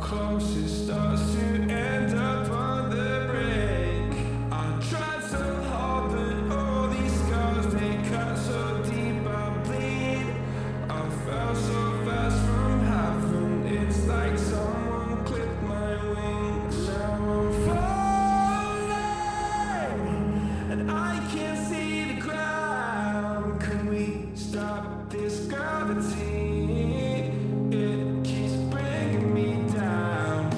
close it starts to end up on the brink. I tried so hard, but all these scars, they cut so deep I bleed. I fell so fast from heaven, it's like someone clipped my wings. Now I'm falling, and I can't see the ground. Can we stop this gravity? It keeps bringing me down.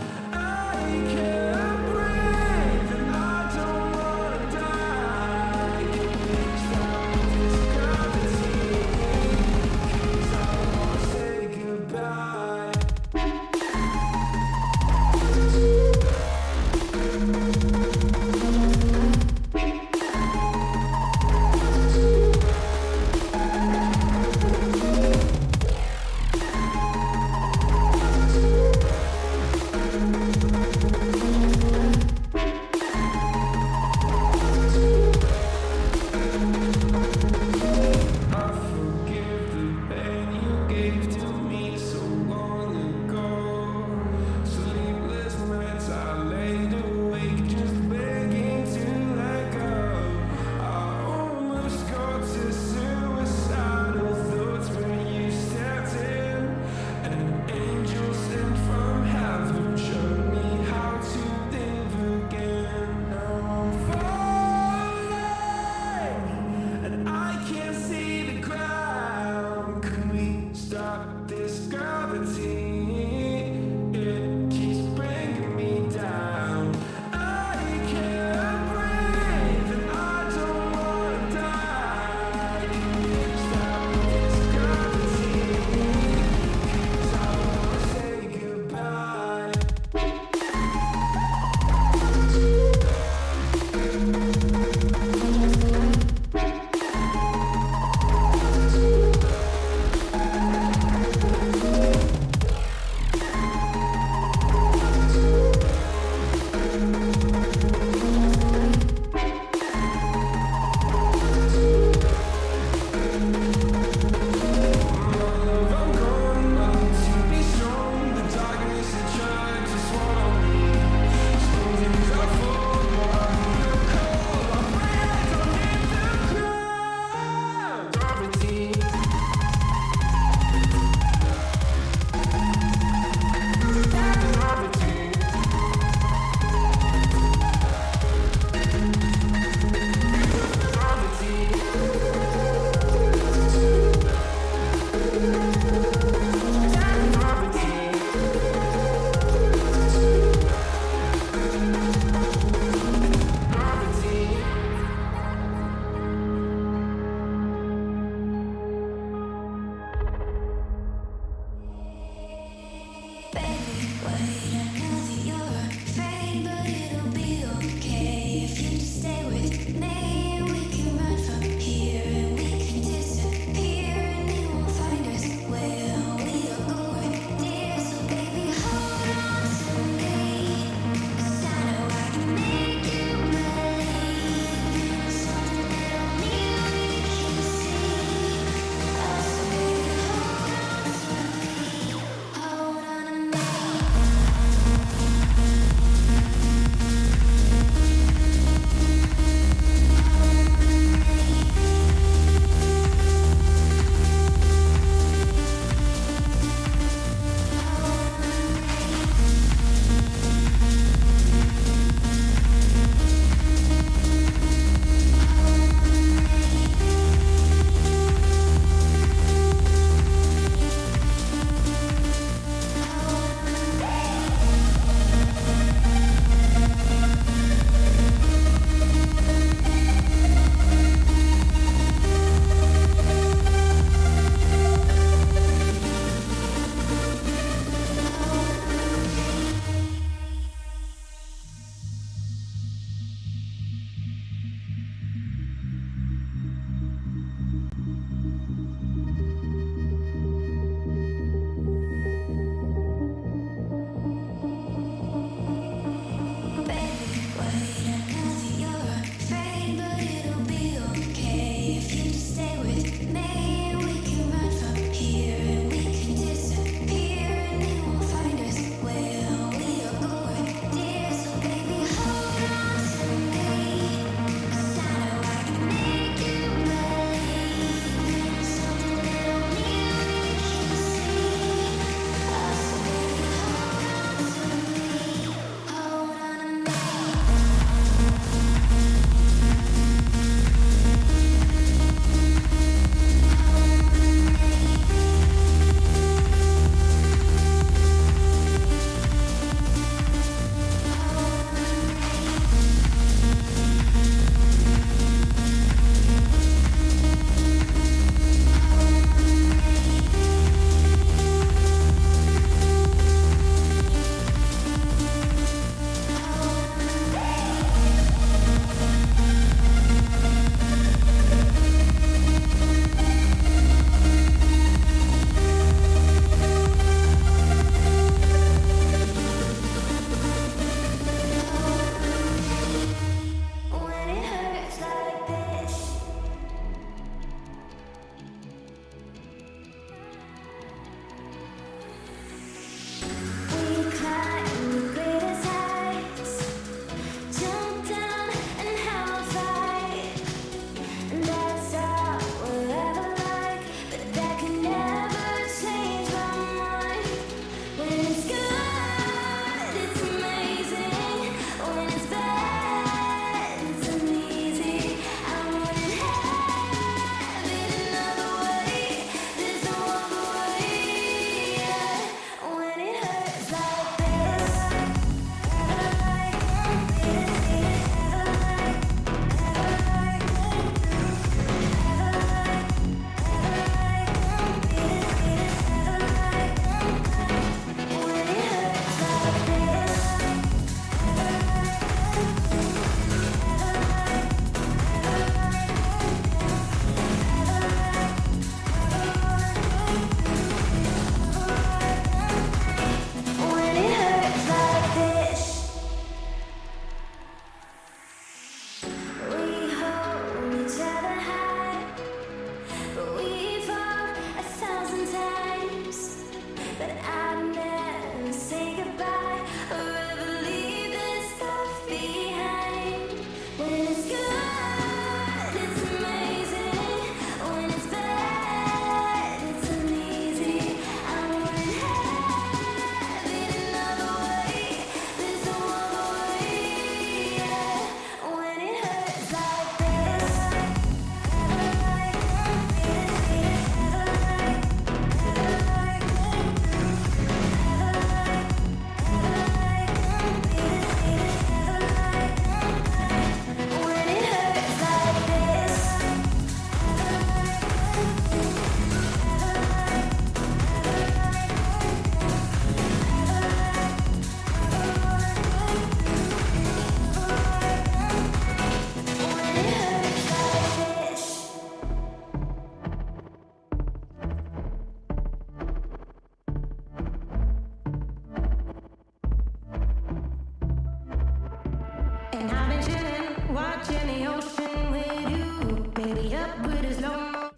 me up with his slow mo.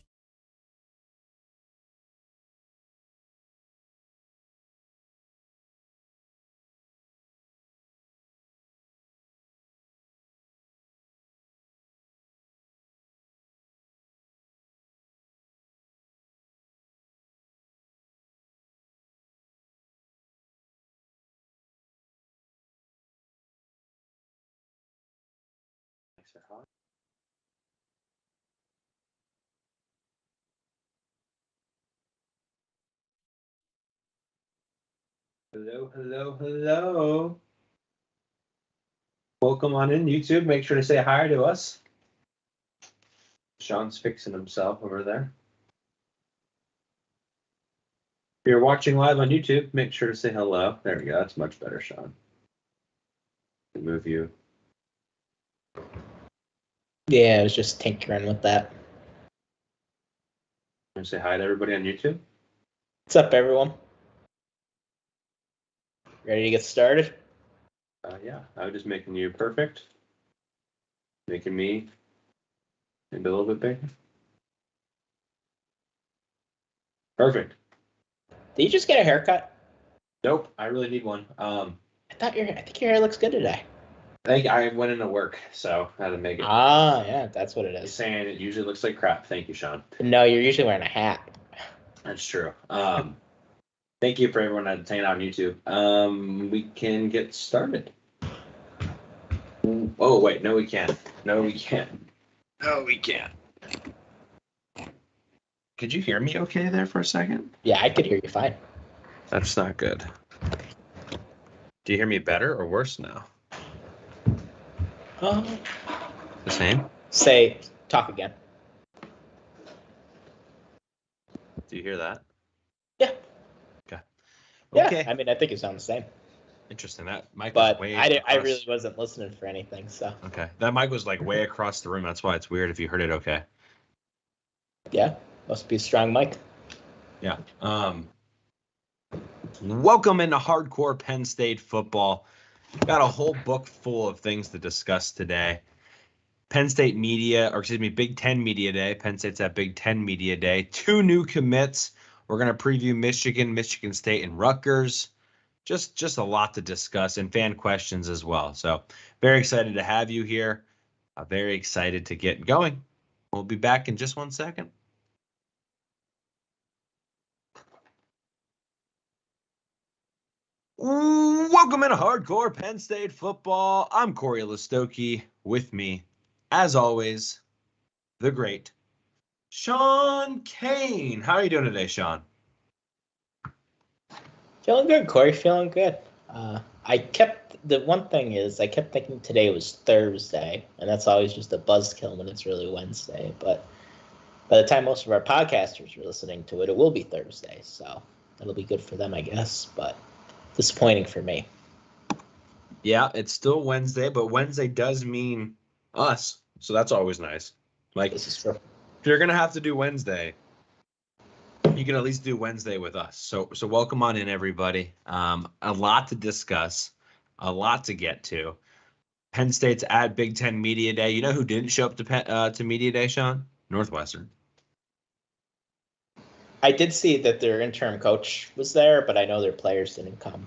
Hello. Welcome on in, YouTube. Make sure to say hi to us. Shawn's fixing himself over there. If you're watching live on YouTube, make sure to say hello. There we go. That's much better, Shawn. Move you. Yeah, I was just tinkering with that. Want to say hi to everybody on YouTube? What's up, everyone? Ready to get started? Yeah, I was just making you perfect. Making me maybe a little bit bigger. Perfect. Did you just get a haircut? Nope, I really need one. I think your hair looks good today. I think I went into work, so I had to make it. Ah, yeah, that's what it You're is. saying it usually looks like crap. Thank you, Shawn. No, you're usually wearing a hat. That's true. Thank you for everyone that's hanging out on YouTube. We can get started. Oh, wait. No, we can't. No, we can't. Could you hear me okay there for a second? Yeah, I could hear you fine. That's not good. Do you hear me better or worse now? The same? Talk again. Do you hear that? Yeah. Okay. Yeah, Okay. I mean, I think it sounds the same. Interesting. That mic But was way I across. really wasn't listening for anything, so. Okay. That mic was like way across the room. That's why it's weird if you heard it okay. Yeah, must be a strong mic. Yeah. Welcome into Hardcore Penn State Football. Got a whole book full of things to discuss today. Penn State Media, or excuse me, Big Ten Media Day. Penn State's at Big Ten Media Day. 2 new commits. We're going to preview Michigan State, and Rutgers. Just a lot to discuss, and fan questions as well. So very excited to have you here. Very excited to get going. We'll be back in just 1 second. Welcome into Hardcore Penn State Football. I'm Cory Listoki. With me, as always, the great Shawn Kane. How are you doing today, Shawn? Feeling good, Cory. Feeling good. The one thing is, I kept thinking today was Thursday, and that's always just a buzzkill when it's really Wednesday. But by the time most of our podcasters are listening to it, it will be Thursday, so that'll be good for them, I guess. But disappointing for me. Yeah, it's still Wednesday, but Wednesday does mean us, so that's always nice. Like, This is true. if you're gonna have to do Wednesday, you can at least do Wednesday with us. So welcome on in, everybody. A lot to discuss, a lot to get to. Penn State's at Big Ten Media Day. You know who didn't show up to Media Day, Shawn? Northwestern. I did see that their interim coach was there, but I know their players didn't come.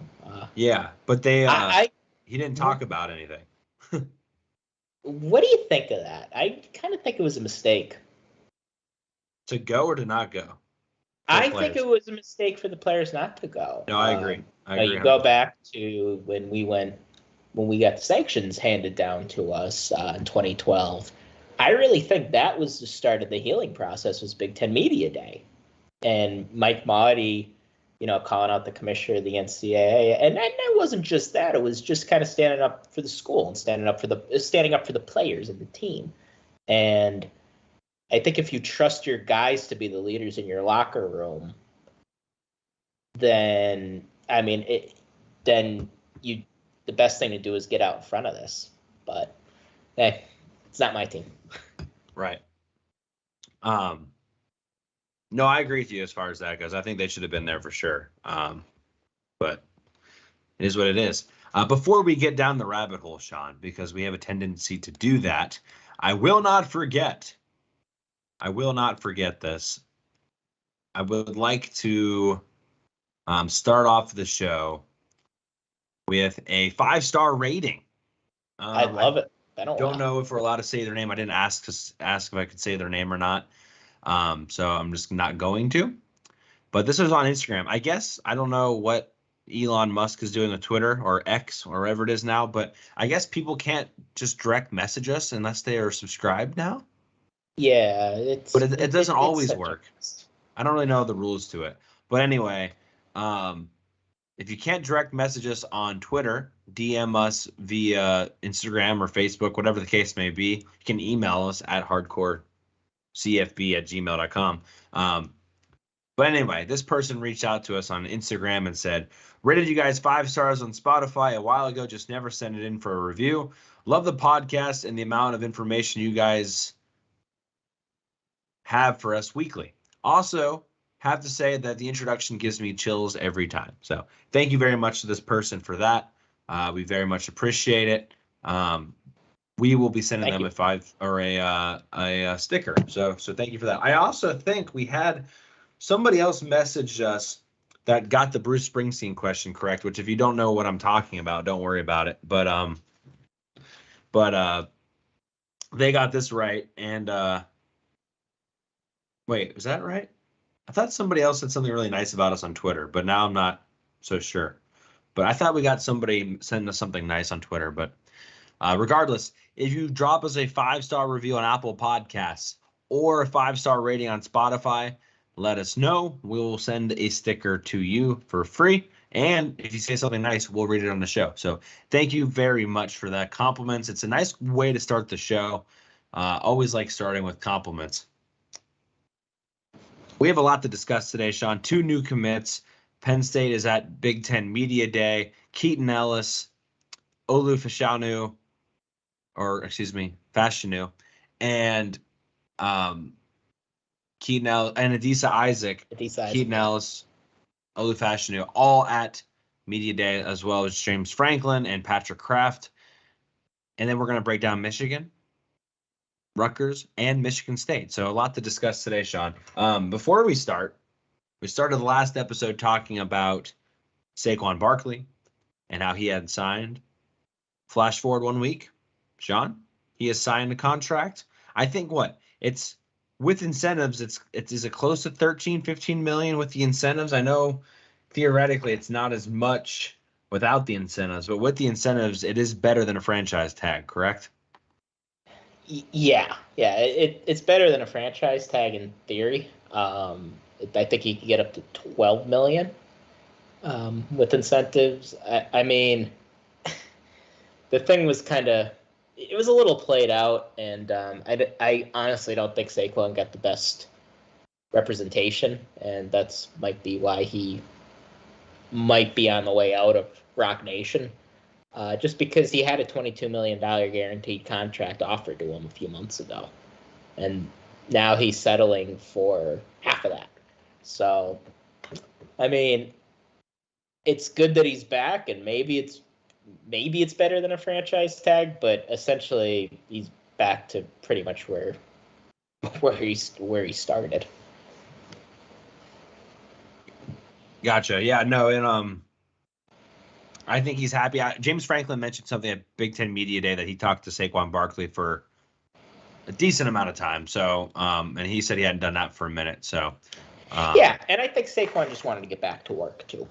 Yeah, but he didn't talk about anything. What do you think of that? I kind of think it was a mistake. To go or to not go? I think it was a mistake for the players not to go. No, I agree. You go back to when we got sanctions handed down to us in 2012. I really think that was the start of the healing process. Was Big Ten Media Day, and Mike Mahdi, calling out the commissioner of the NCAA, and it wasn't just that. It was just kind of standing up for the school and standing up for the players and the team. And I think if you trust your guys to be the leaders in your locker room, then the best thing to do is get out in front of this. But hey, it's not my team. Right. No, I agree with you as far as that goes. I think they should have been there for sure. But it is what it is. Before we get down the rabbit hole, Shawn, because we have a tendency to do that, I will not forget I will not forget this. I would like to start off the show with a 5-star rating. I love it. Don't know if we're allowed to say their name. I didn't ask if I could say their name or not. So I'm just not going to. But this was on Instagram. I guess I don't know what Elon Musk is doing with Twitter or X or wherever it is now, but I guess people can't just direct message us unless they are subscribed now. Yeah, but it doesn't always work. I don't really know the rules to it. But anyway, if you can't direct message us on Twitter, DM us via Instagram or Facebook, whatever the case may be. You can email us at hardcorecfb@gmail.com. But anyway, this person reached out to us on Instagram and said, rated you guys 5 stars on Spotify a while ago, just never sent it in for a review. Love the podcast and the amount of information you guys have for us weekly. Also, have to say that the introduction gives me chills every time. So thank you very much to this person for that. We very much appreciate it. We will be sending them a sticker. So thank you for that. I also think we had somebody else messaged us that got the Bruce Springsteen question correct, which if you don't know what I'm talking about, don't worry about it. But they got this right. And wait, was that right? I thought somebody else said something really nice about us on Twitter, but now I'm not so sure. But I thought we got somebody sending us something nice on Twitter. But regardless, if you drop us a 5-star review on Apple Podcasts or a 5-star rating on Spotify, let us know. We will send a sticker to you for free. And if you say something nice, we'll read it on the show. So thank you very much for that. Compliments. It's a nice way to start the show. Always like starting with compliments. We have a lot to discuss today, Shawn. 2 new commits. Penn State is at Big Ten Media Day. Keaton Ellis, Olu Fashanu, Fashanu, and Keaton Ellis and Adisa Isaac. Keaton Ellis, Olu Fashanu, all at Media Day, as well as James Franklin and Patrick Kraft. And then we're going to break down Michigan, Rutgers, and Michigan State. So a lot to discuss today, Shawn. Before we started the last episode talking about Saquon Barkley and how he had signed. Flash forward 1 week, Shawn, he has signed a contract. I think it's with incentives, is it close to 13, 15 million with the incentives? I know theoretically it's not as much without the incentives, but with the incentives, it is better than a franchise tag, correct? Yeah, it's better than a franchise tag in theory. I think he could get up to 12 million with incentives. I mean, the thing was it was a little played out, and I honestly don't think Saquon got the best representation, and that's might be why he might be on the way out of Rock Nation. Just because he had a $22 million guaranteed contract offered to him a few months ago. And now he's settling for half of that. So, I mean, it's good that he's back, and maybe it's better than a franchise tag, but essentially he's back to pretty much where he started. Gotcha. Yeah, no, and I think he's happy. James Franklin mentioned something at Big Ten Media Day that he talked to Saquon Barkley for a decent amount of time. So, and he said he hadn't done that for a minute. So, yeah, and I think Saquon just wanted to get back to work too.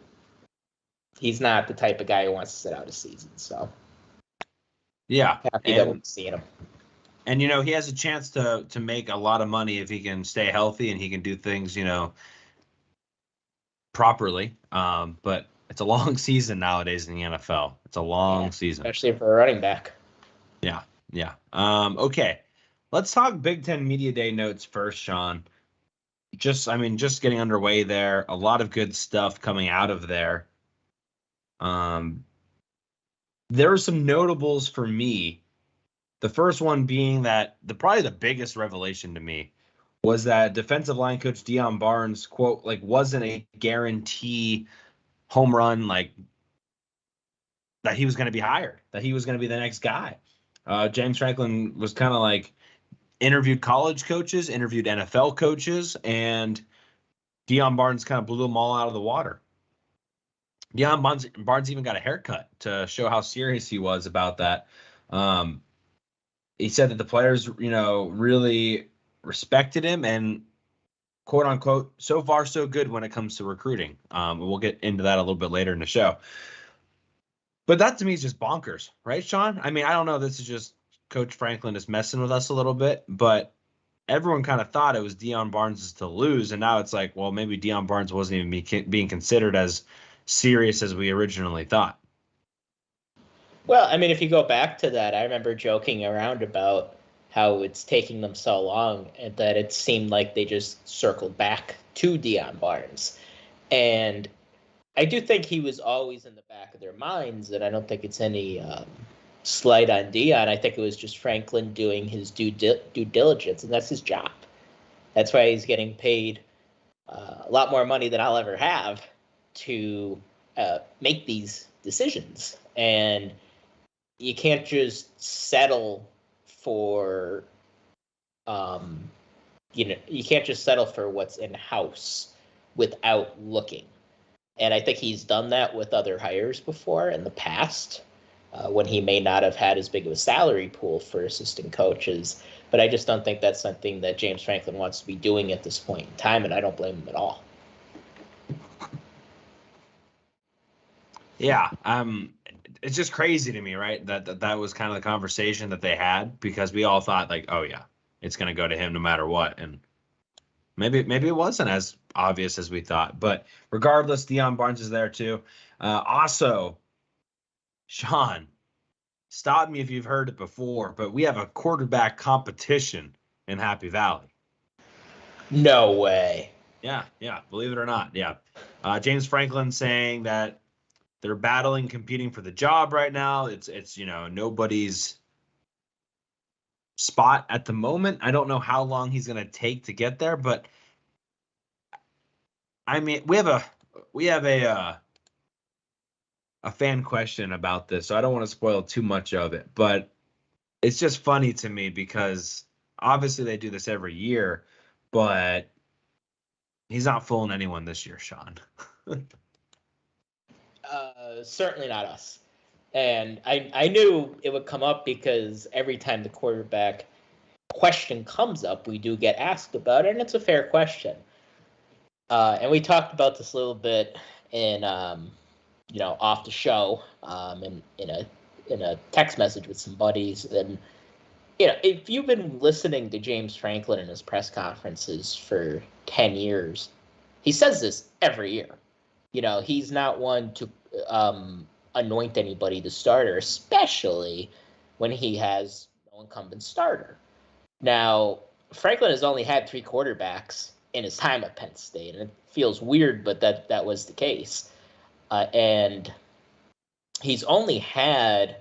He's not the type of guy who wants to sit out a season. So, yeah, happy that we're seeing him. And he has a chance to make a lot of money if he can stay healthy and he can do things, properly. But it's a long season nowadays in the NFL. It's a long season, especially for a running back. Yeah. Okay, let's talk Big Ten Media Day notes first, Shawn. Just getting underway there. A lot of good stuff coming out of there. There are some notables for me. The first one being that probably the biggest revelation to me was that defensive line coach Deion Barnes, quote, wasn't a guarantee home run, that he was going to be hired, that he was going to be the next guy. James Franklin was kind of interviewed college coaches, interviewed NFL coaches, and Deion Barnes kind of blew them all out of the water. Deion Barnes even got a haircut to show how serious he was about that. He said that the players, really respected him and, quote unquote, so far so good when it comes to recruiting. We'll get into that a little bit later in the show. But that to me is just bonkers, right, Shawn? I mean, I don't know. This is just Coach Franklin is messing with us a little bit, but everyone kind of thought it was Deion Barnes to lose, and now it's like, well, maybe Deion Barnes wasn't even being considered as serious as we originally thought. Well, I mean, if you go back to that, I remember joking around about how it's taking them so long and that it seemed like they just circled back to Deion Barnes. And I do think he was always in the back of their minds, and I don't think it's any slight on Deion. I think it was just Franklin doing his due diligence, and that's his job. That's why he's getting paid a lot more money than I'll ever have to make these decisions. And you can't just settle for, you can't just settle for what's in house without looking. And I think he's done that with other hires before in the past, when he may not have had as big of a salary pool for assistant coaches. But I just don't think that's something that James Franklin wants to be doing at this point in time, and I don't blame him at all. Yeah, it's just crazy to me, right? That was kind of the conversation that they had, because we all thought like, oh yeah, it's going to go to him no matter what, and maybe it wasn't as obvious as we thought. But regardless, Deion Barnes is there too. Also, Shawn, stop me if you've heard it before, but we have a quarterback competition in Happy Valley. No way. Yeah, believe it or not, yeah. James Franklin saying that they're competing for the job right now. It's nobody's spot at the moment. I don't know how long he's going to take to get there, but I mean, we have a fan question about this, so I don't want to spoil too much of it, but it's just funny to me because obviously they do this every year, but he's not fooling anyone this year, Shawn. Certainly not us. And I knew it would come up because every time the quarterback question comes up, we do get asked about it, and it's a fair question. And we talked about this a little bit in, off the show, in a text message with some buddies. And, if you've been listening to James Franklin in his press conferences for 10 years, he says this every year. He's not one to anoint anybody the starter, especially when he has no incumbent starter. Now, Franklin has only had 3 quarterbacks in his time at Penn State, and it feels weird, but that was the case. And he's only had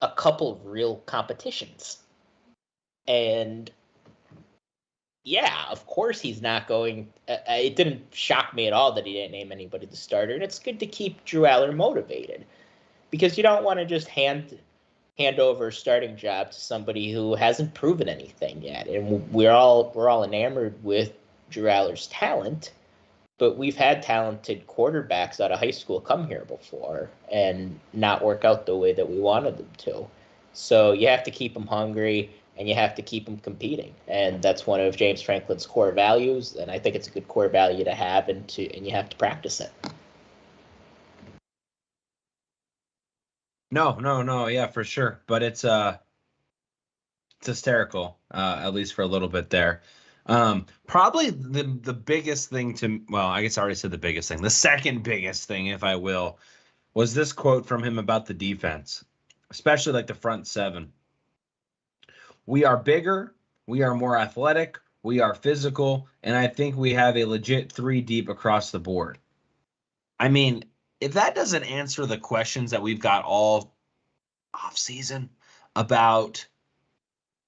a couple of real competitions. And yeah, of course he's not going. It didn't shock me at all that he didn't name anybody the starter, and it's good to keep Drew Aller motivated, because you don't want to just hand over a starting job to somebody who hasn't proven anything yet. And we're all enamored with Drew Aller's talent, but we've had talented quarterbacks out of high school come here before and not work out the way that we wanted them to. So you have to keep them hungry, and you have to keep them competing. And that's one of James Franklin's core values, and I think it's a good core value to have, and you have to practice it. No, yeah, for sure. But it's hysterical, at least for a little bit there. Probably the biggest thing I guess I already said the biggest thing. The second biggest thing, if I will, was this quote from him about the defense, especially like the front seven. We are bigger, we are more athletic, we are physical, and I think we have a legit 3 deep across the board. I mean, if that doesn't answer the questions that we've got all offseason about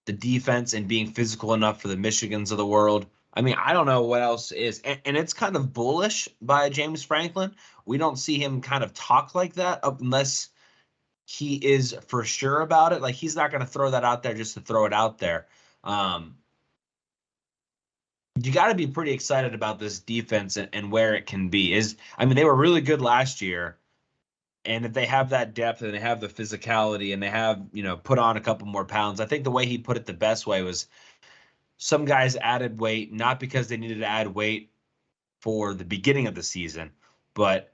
the defense and being physical enough for the Michigans of the world, I mean, I don't know what else is. And it's kind of bullish by James Franklin. We don't see him kind of talk like that unless he is for sure about it. Like, he's not going to throw that out there just to throw it out there. You got to be pretty excited about this defense and where it can be. They were really good last year, and if they have that depth and they have the physicality and they have, put on a couple more pounds, I think the way he put it the best way was some guys added weight, not because they needed to add weight for the beginning of the season, but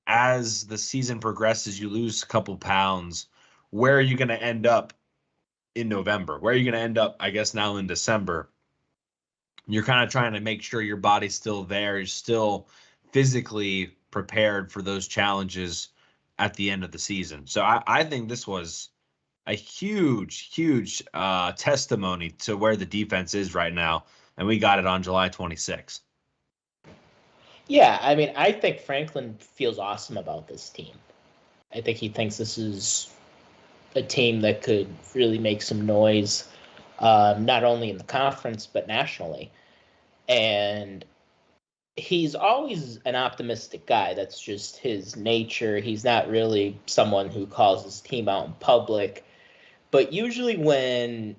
as the season progresses, you lose a couple pounds. Where are you going to end up in November? Where are you going to end up, I guess, now in December? You're kind of trying to make sure your body's still there. You're still physically prepared for those challenges at the end of the season. So I think this was a huge testimony to where the defense is right now. And we got it on July 26th. Yeah, I think Franklin feels awesome about this team. I think he thinks this is a team that could really make some noise, not only in the conference, but nationally. And he's always an optimistic guy. That's just his nature. He's not really someone who calls his team out in public. But usually when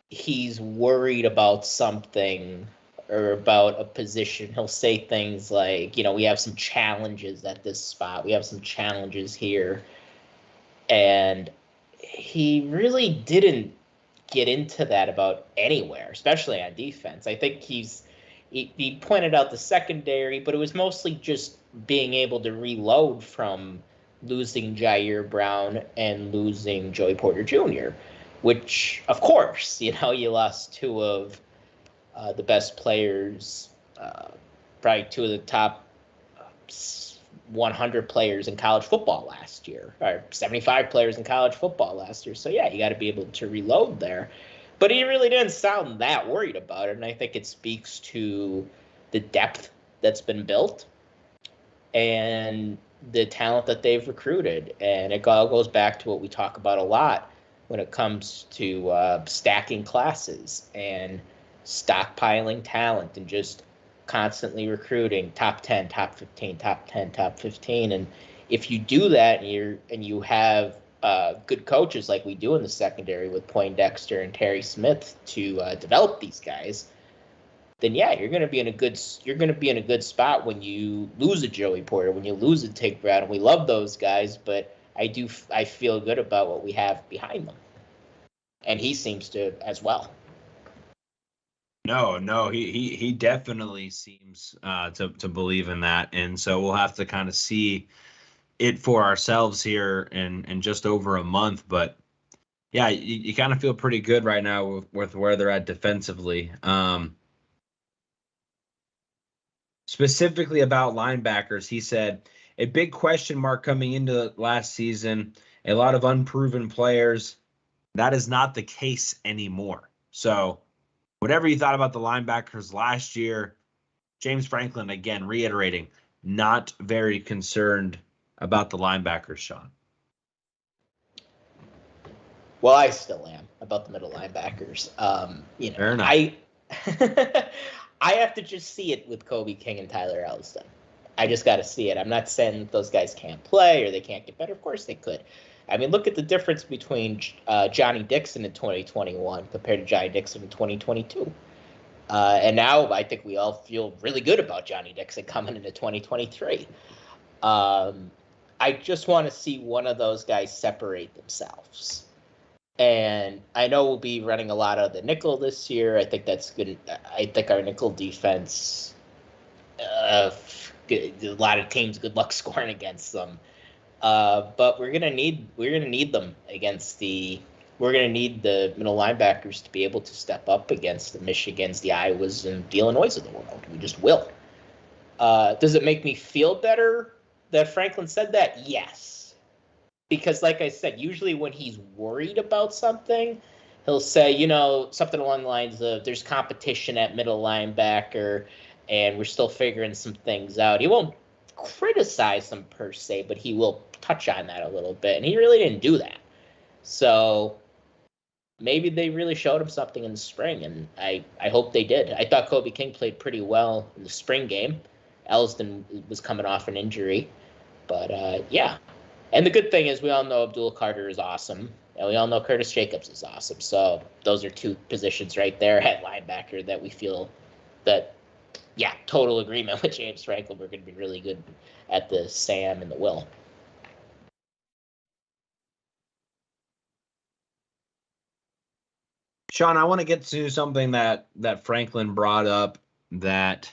he's worried about something or about a position, he'll say things like, we have some challenges at this spot. We have some challenges here. And he really didn't get into that about anywhere, especially on defense. I think he pointed out the secondary, but it was mostly just being able to reload from losing Jair Brown and losing Joey Porter Jr., which, of course, you lost two of the best players, probably two of the top 100 players in college football last year, or 75 players in college football last year. So, yeah, you got to be able to reload there. But he really didn't sound that worried about it, and I think it speaks to the depth that's been built and the talent that they've recruited. And it all goes back to what we talk about a lot when it comes to stacking classes and stockpiling talent and just constantly recruiting top 10, top 15, top 10, top 15. And if you do that and you have good coaches like we do in the secondary with Poindexter and Terry Smith to develop these guys, then yeah, you're going to be in a good spot when you lose a Joey Porter, when you lose a Tig Brown. And we love those guys, but I feel good about what we have behind them, and he seems to as well. No, he definitely seems to believe in that, and so we'll have to kind of see it for ourselves here in just over a month. But yeah, you kind of feel pretty good right now with where they're at defensively. Specifically about linebackers, he said a big question mark coming into last season, a lot of unproven players. That is not the case anymore. So whatever you thought about the linebackers last year, James Franklin, again, reiterating, not very concerned about the linebackers, Shawn. Well, I still am about the middle linebackers. Fair enough. I have to just see it with Kobe King and Tyler Elston. I just got to see it. I'm not saying that those guys can't play or they can't get better. Of course they could. Look at the difference between Johnny Dixon in 2021 compared to Johnny Dixon in 2022. And now I think we all feel really good about Johnny Dixon coming into 2023. I just want to see one of those guys separate themselves. And I know we'll be running a lot of the nickel this year. I think that's good. I think our nickel defense, a lot of teams, good luck scoring against them. But we're gonna need them against we're gonna need the middle linebackers to be able to step up against the Michigans, the Iowas, and the Illinois of the world. We just will. Does it make me feel better that Franklin said that? Yes. Because like I said, usually when he's worried about something, he'll say, something along the lines of there's competition at middle linebacker and we're still figuring some things out. He won't criticize them per se, but he will touch on that a little bit. And he really didn't do that. So maybe they really showed him something in the spring, and I hope they did. I thought Kobe King played pretty well in the spring game. Elston was coming off an injury. But, yeah. And the good thing is we all know Abdul Carter is awesome. And we all know Curtis Jacobs is awesome. So those are two positions right there at linebacker that we feel that, yeah, total agreement with James Franklin. We're going to be really good at the Sam and the Will. Shawn, I want to get to something that Franklin brought up that,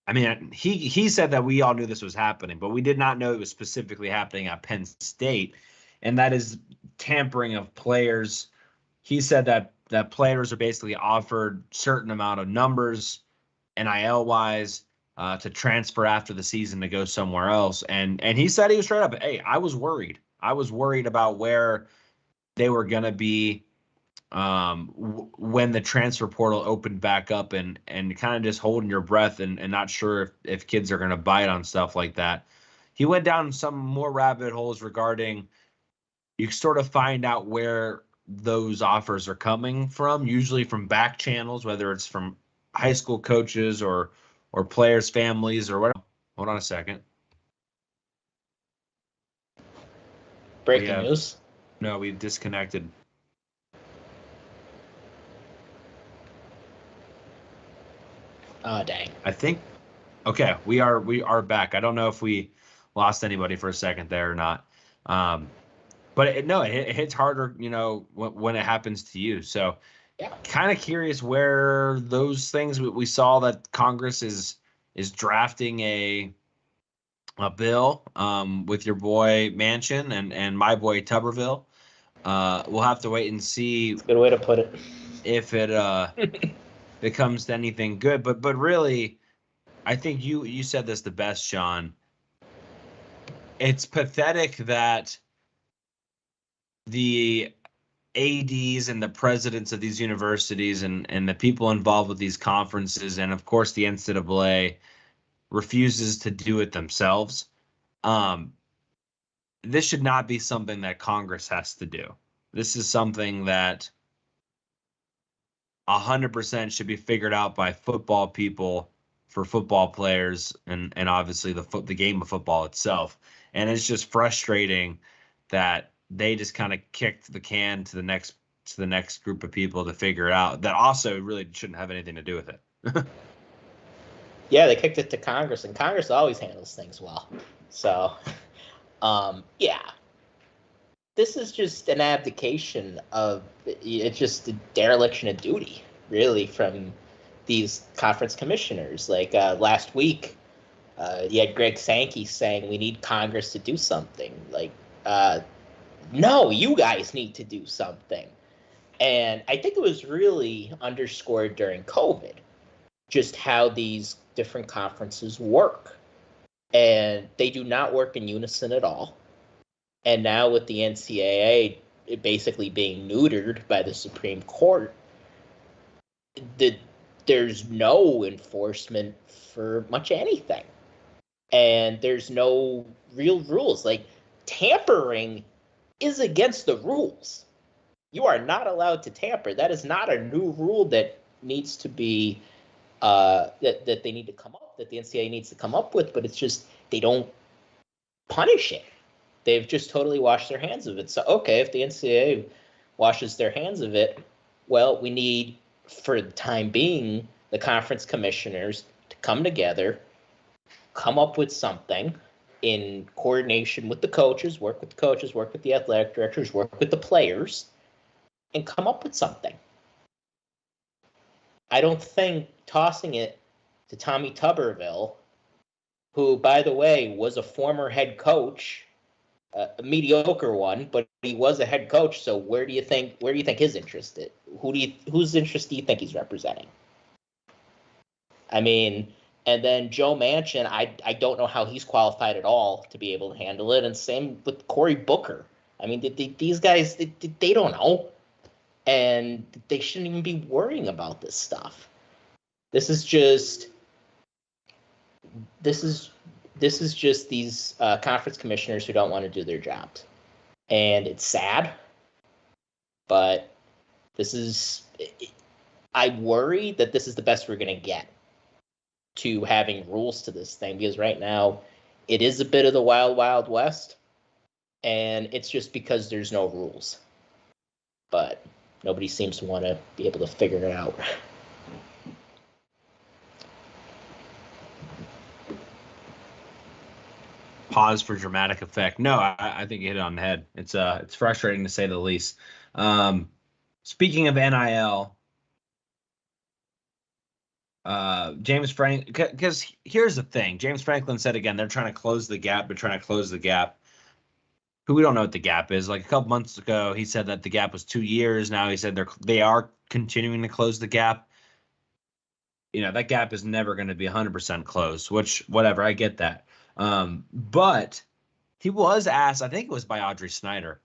I mean, he said that we all knew this was happening, but we did not know it was specifically happening at Penn State, and that is tampering of players. He said that players are basically offered certain amount of numbers, NIL wise, to transfer after the season to go somewhere else, and he said he was straight up, hey, I was worried. I was worried about where they were gonna be when the transfer portal opened back up, and kind of just holding your breath and not sure if kids are going to bite on stuff like that. He went down some more rabbit holes regarding, you sort of find out where those offers are coming from, usually from back channels, whether it's from high school coaches or players' families or whatever. Hold on a second. Breaking news. No, we've disconnected. Oh, dang. I think, okay, we are back. I don't know if we lost anybody for a second there or not. But it hits harder, when it happens to you. So Yeah. kind of curious where those things we saw that Congress is drafting a bill with your boy Manchin and my boy Tuberville. We'll have to wait and see. That's a good way to put it. If it it comes to anything good, but really, I think you said this the best, Shawn. It's pathetic that the ADs and the presidents of these universities and the people involved with these conferences, and of course the NCAA, refuses to do it themselves. This should not be something that Congress has to do. This is something that 100% should be figured out by football people for football players and obviously the game of football itself. And it's just frustrating that they just kind of kicked the can to the next group of people to figure it out, that also really shouldn't have anything to do with it. Yeah, they kicked it to Congress, and Congress always handles things well. So, yeah. This is just an abdication it's just a dereliction of duty, really, from these conference commissioners. Like last week, you had Greg Sankey saying we need Congress to do something. Like, no, you guys need to do something. And I think it was really underscored during COVID, just how these different conferences work. And they do not work in unison at all. And now with the NCAA basically being neutered by the Supreme Court, there's no enforcement for much anything. And there's no real rules. Like, tampering is against the rules. You are not allowed to tamper. That is not a new rule that needs to be that they need to come up, that the NCAA needs to come up with, but it's just they don't punish it. They've just totally washed their hands of it. So, okay, if the NCAA washes their hands of it, well, we need, for the time being, the conference commissioners to come together, come up with something in coordination with the coaches, work with the athletic directors, work with the players, and come up with something. I don't think tossing it to Tommy Tuberville, who, by the way, was a former head coach, a mediocre one, but he was a head coach. So where do you think his interest is? Whose interest do you think he's representing? I mean, and then Joe Manchin, I don't know how he's qualified at all to be able to handle it. And same with Cory Booker. I mean, these guys, they don't know. And they shouldn't even be worrying about this stuff. This is just these conference commissioners who don't want to do their jobs. And it's sad, but I worry that this is the best we're going to get to having rules to this thing, because right now it is a bit of the wild, wild west. and it's just because there's no rules. But nobody seems to want to be able to figure it out. Pause for dramatic effect. No, I think you hit it on the head. It's frustrating to say the least. Speaking of NIL, James Franklin, because here's the thing. James Franklin said again, they're trying to close the gap. They're trying to close the gap. Who we don't know what the gap is. Like a couple months ago, he said that the gap was 2 years. Now he said they are continuing to close the gap. You know, that gap is never going to be 100% closed, which, whatever, I get that. But he was asked, I think it was by Audrey Snyder,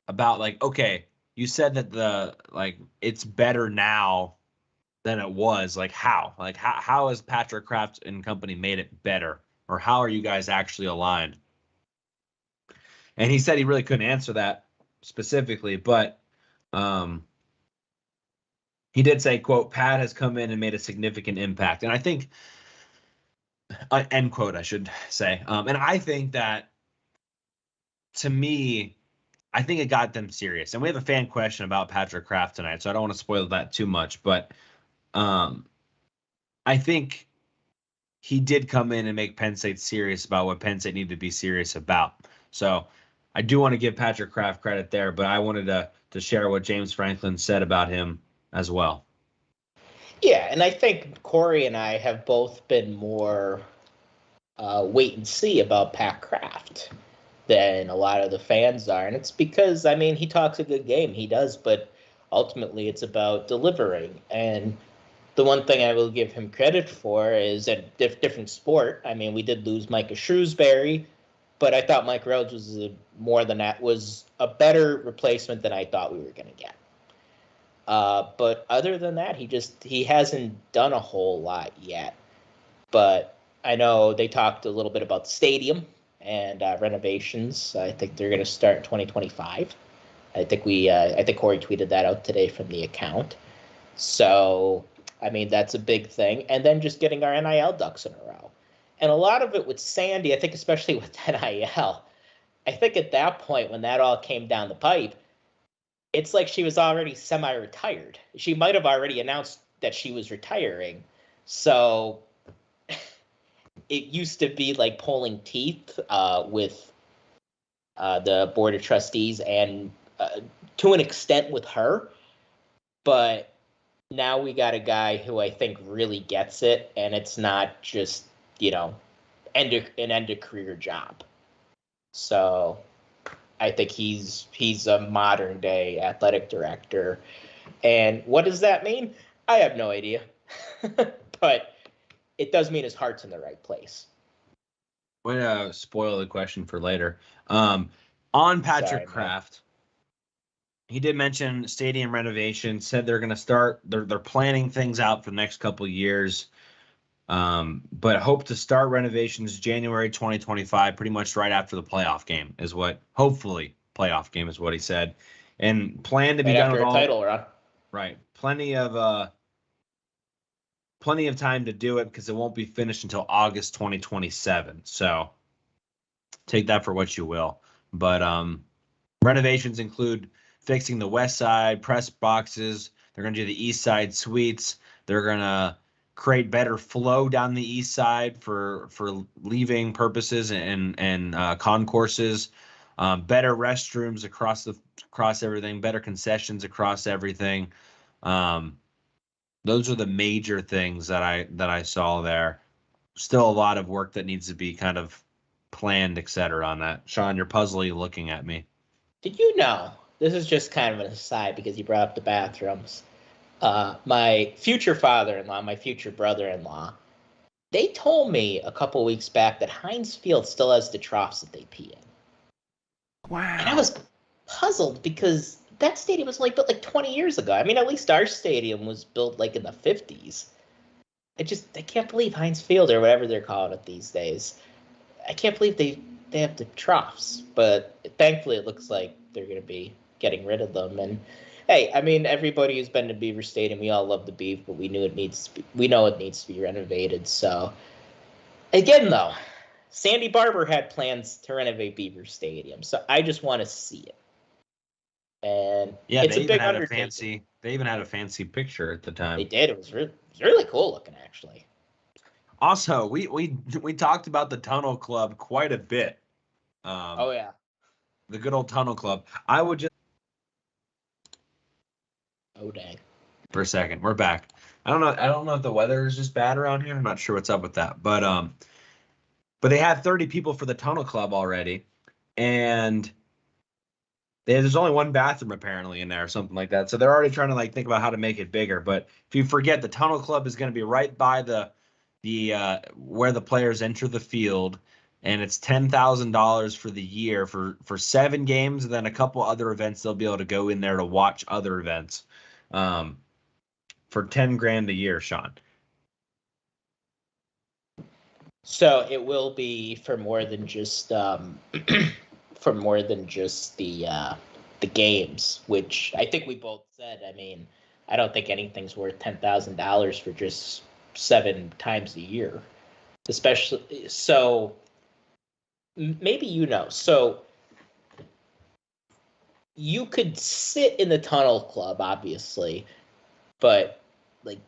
about like, okay, you said that it's better now than it was. Like how? Like how has Patrick Kraft and company made it better? Or how are you guys actually aligned? And he said he really couldn't answer that specifically, but he did say, quote, Pat has come in and made a significant impact. And I think, end quote, I should say. And I think that, to me, I think it got them serious. And we have a fan question about Patrick Kraft tonight, so I don't want to spoil that too much. But I think he did come in and make Penn State serious about what Penn State needed to be serious about. So I do want to give Patrick Kraft credit there, but I wanted to share what James Franklin said about him as well. Yeah, and I think Cory and I have both been more wait and see about Pat Kraft than a lot of the fans are. And it's because, I mean, he talks a good game. He does, but ultimately it's about delivering. And the one thing I will give him credit for is a different sport. I mean, we did lose Micah Shrewsbury, but I thought Mike Rhodes was a better replacement than I thought we were going to get. But other than that, he hasn't done a whole lot yet. But I know they talked a little bit about the stadium and renovations. I think they're going to start in 2025. I think Cory tweeted that out today from the account. So, I mean, that's a big thing. And then just getting our NIL ducks in a row. And a lot of it with Sandy, I think especially with NIL, I think at that point when that all came down the pipe, it's like she was already semi-retired. She might have already announced that she was retiring. So it used to be like pulling teeth with the Board of Trustees and to an extent with her. But now we got a guy who I think really gets it, and it's not just, an end-of-career job. So I think he's a modern-day athletic director. And what does that mean? I have no idea. But it does mean his heart's in the right place. Way to spoil the question for later. On Patrick Kraft, he did mention stadium renovation, said they're going to start, they're planning things out for the next couple of years, but hope to start renovations January 2025, pretty much right after the playoff game is what he said. And plan to be done with all title run. Right. Plenty of time to do it because it won't be finished until August 2027. So take that for what you will. But renovations include fixing the west side, press boxes. They're going to do the east side suites. They're going to create better flow down the east side for leaving purposes and concourses. Better restrooms across everything. Better concessions across everything. Those are the major things that I saw there. Still a lot of work that needs to be kind of planned, etc. on that. Shawn, you're puzzling looking at me. Did you know? This is just kind of an aside because you brought up the bathrooms. My future father-in-law, my future brother-in-law, they told me a couple weeks back that Heinz Field still has the troughs that they pee in. Wow. And I was puzzled because that stadium was built like 20 years ago. I mean, at least our stadium was built like in the 50s. I can't believe Heinz Field or whatever they're calling it these days. I can't believe they have the troughs, but thankfully it looks like they're going to be getting rid of them. And hey, I mean, everybody who's been to Beaver Stadium, we all love the Beef, but we know it needs to be renovated. So again, though, Sandy Barber had plans to renovate Beaver Stadium, so I just want to see it. And Yeah, it's they a even big had undertaking. they even had a fancy picture at the time. They did. It was really cool looking, actually. Also, we talked about the Tunnel Club quite a bit. Oh yeah. The good old Tunnel Club. I would just Oh dang. for a second. We're back. I don't know if the weather is just bad around here. I'm not sure what's up with that. But they had 30 people for the Tunnel Club already, and there's only one bathroom apparently in there or something like that. So they're already trying to like think about how to make it bigger. But if you forget, the Tunnel Club is going to be right by the where the players enter the field, and it's $10,000 for the year for 7 games, and then a couple other events they'll be able to go in there to watch other events, for 10 grand a year, Shawn. So it will be for more than just for more than just the games, which I think we both said. I mean, I don't think anything's worth $10,000 for just 7 times a year, especially. So maybe so you could sit in the Tunnel Club, obviously, but like,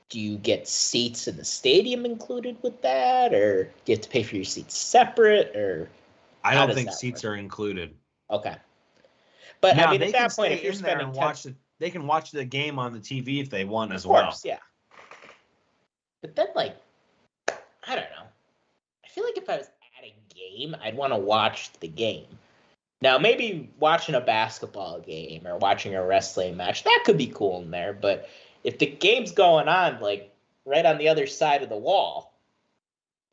do you get seats in the stadium included with that, or do you have to pay for your seats separate, or I how don't does think that seats work? are included. Okay. But Now I mean, they at can that point, if stay you're in there spending and 10, watch they can watch the game on the TV if they want as of course, well. yeah. But then, like, I don't know. I feel like if I was at a game, I'd want to watch the game. Now, maybe watching a basketball game or watching a wrestling match, that could be cool in there. But if the game's going on, like, right on the other side of the wall,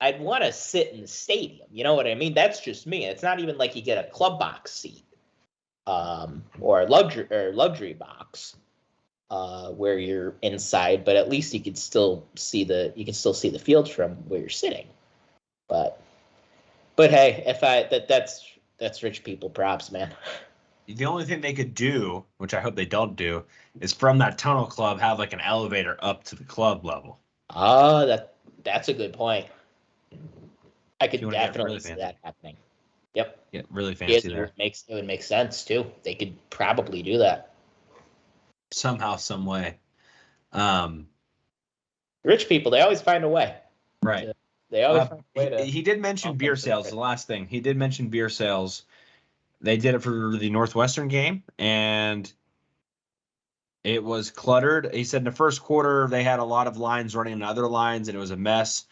I'd want to sit in the stadium. You know what I mean? That's just me. It's not even like you get a club box seat, or a luxury box, where you're inside, but at least you can still see the field from where you're sitting. But hey, that's rich people props, man. The only thing they could do, which I hope they don't do, is from that Tunnel Club have like an elevator up to the club level. Oh, that's a good point. I If you could want to get definitely really see fancy. that happening. Yep. Get really It fancy there. would make sense too. They could probably do that. Somehow, some way. Rich people, they always find a way. Right. They always find a way to. He did mention beer sales. The last thing he did mention beer sales. They did it for the Northwestern game, and it was cluttered. He said in the first quarter they had a lot of lines running into other lines, and it was a mess.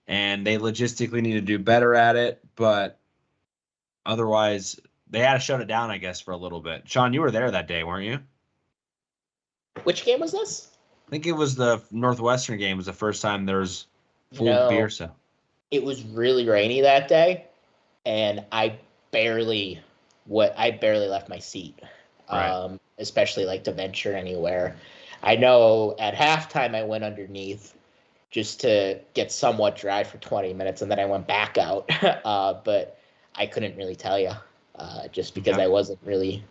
And they logistically need to do better at it, but otherwise they had to shut it down, I guess, for a little bit. Shawn, you were there that day, weren't you? Which game was this? I think it was the Northwestern game. It was the first time there was full beer sale. It was really rainy that day, and I barely left my seat. Right. Especially like to venture anywhere. I know at halftime I went underneath just to get somewhat dry for 20 minutes, and then I went back out. But I couldn't really tell you, just because I wasn't really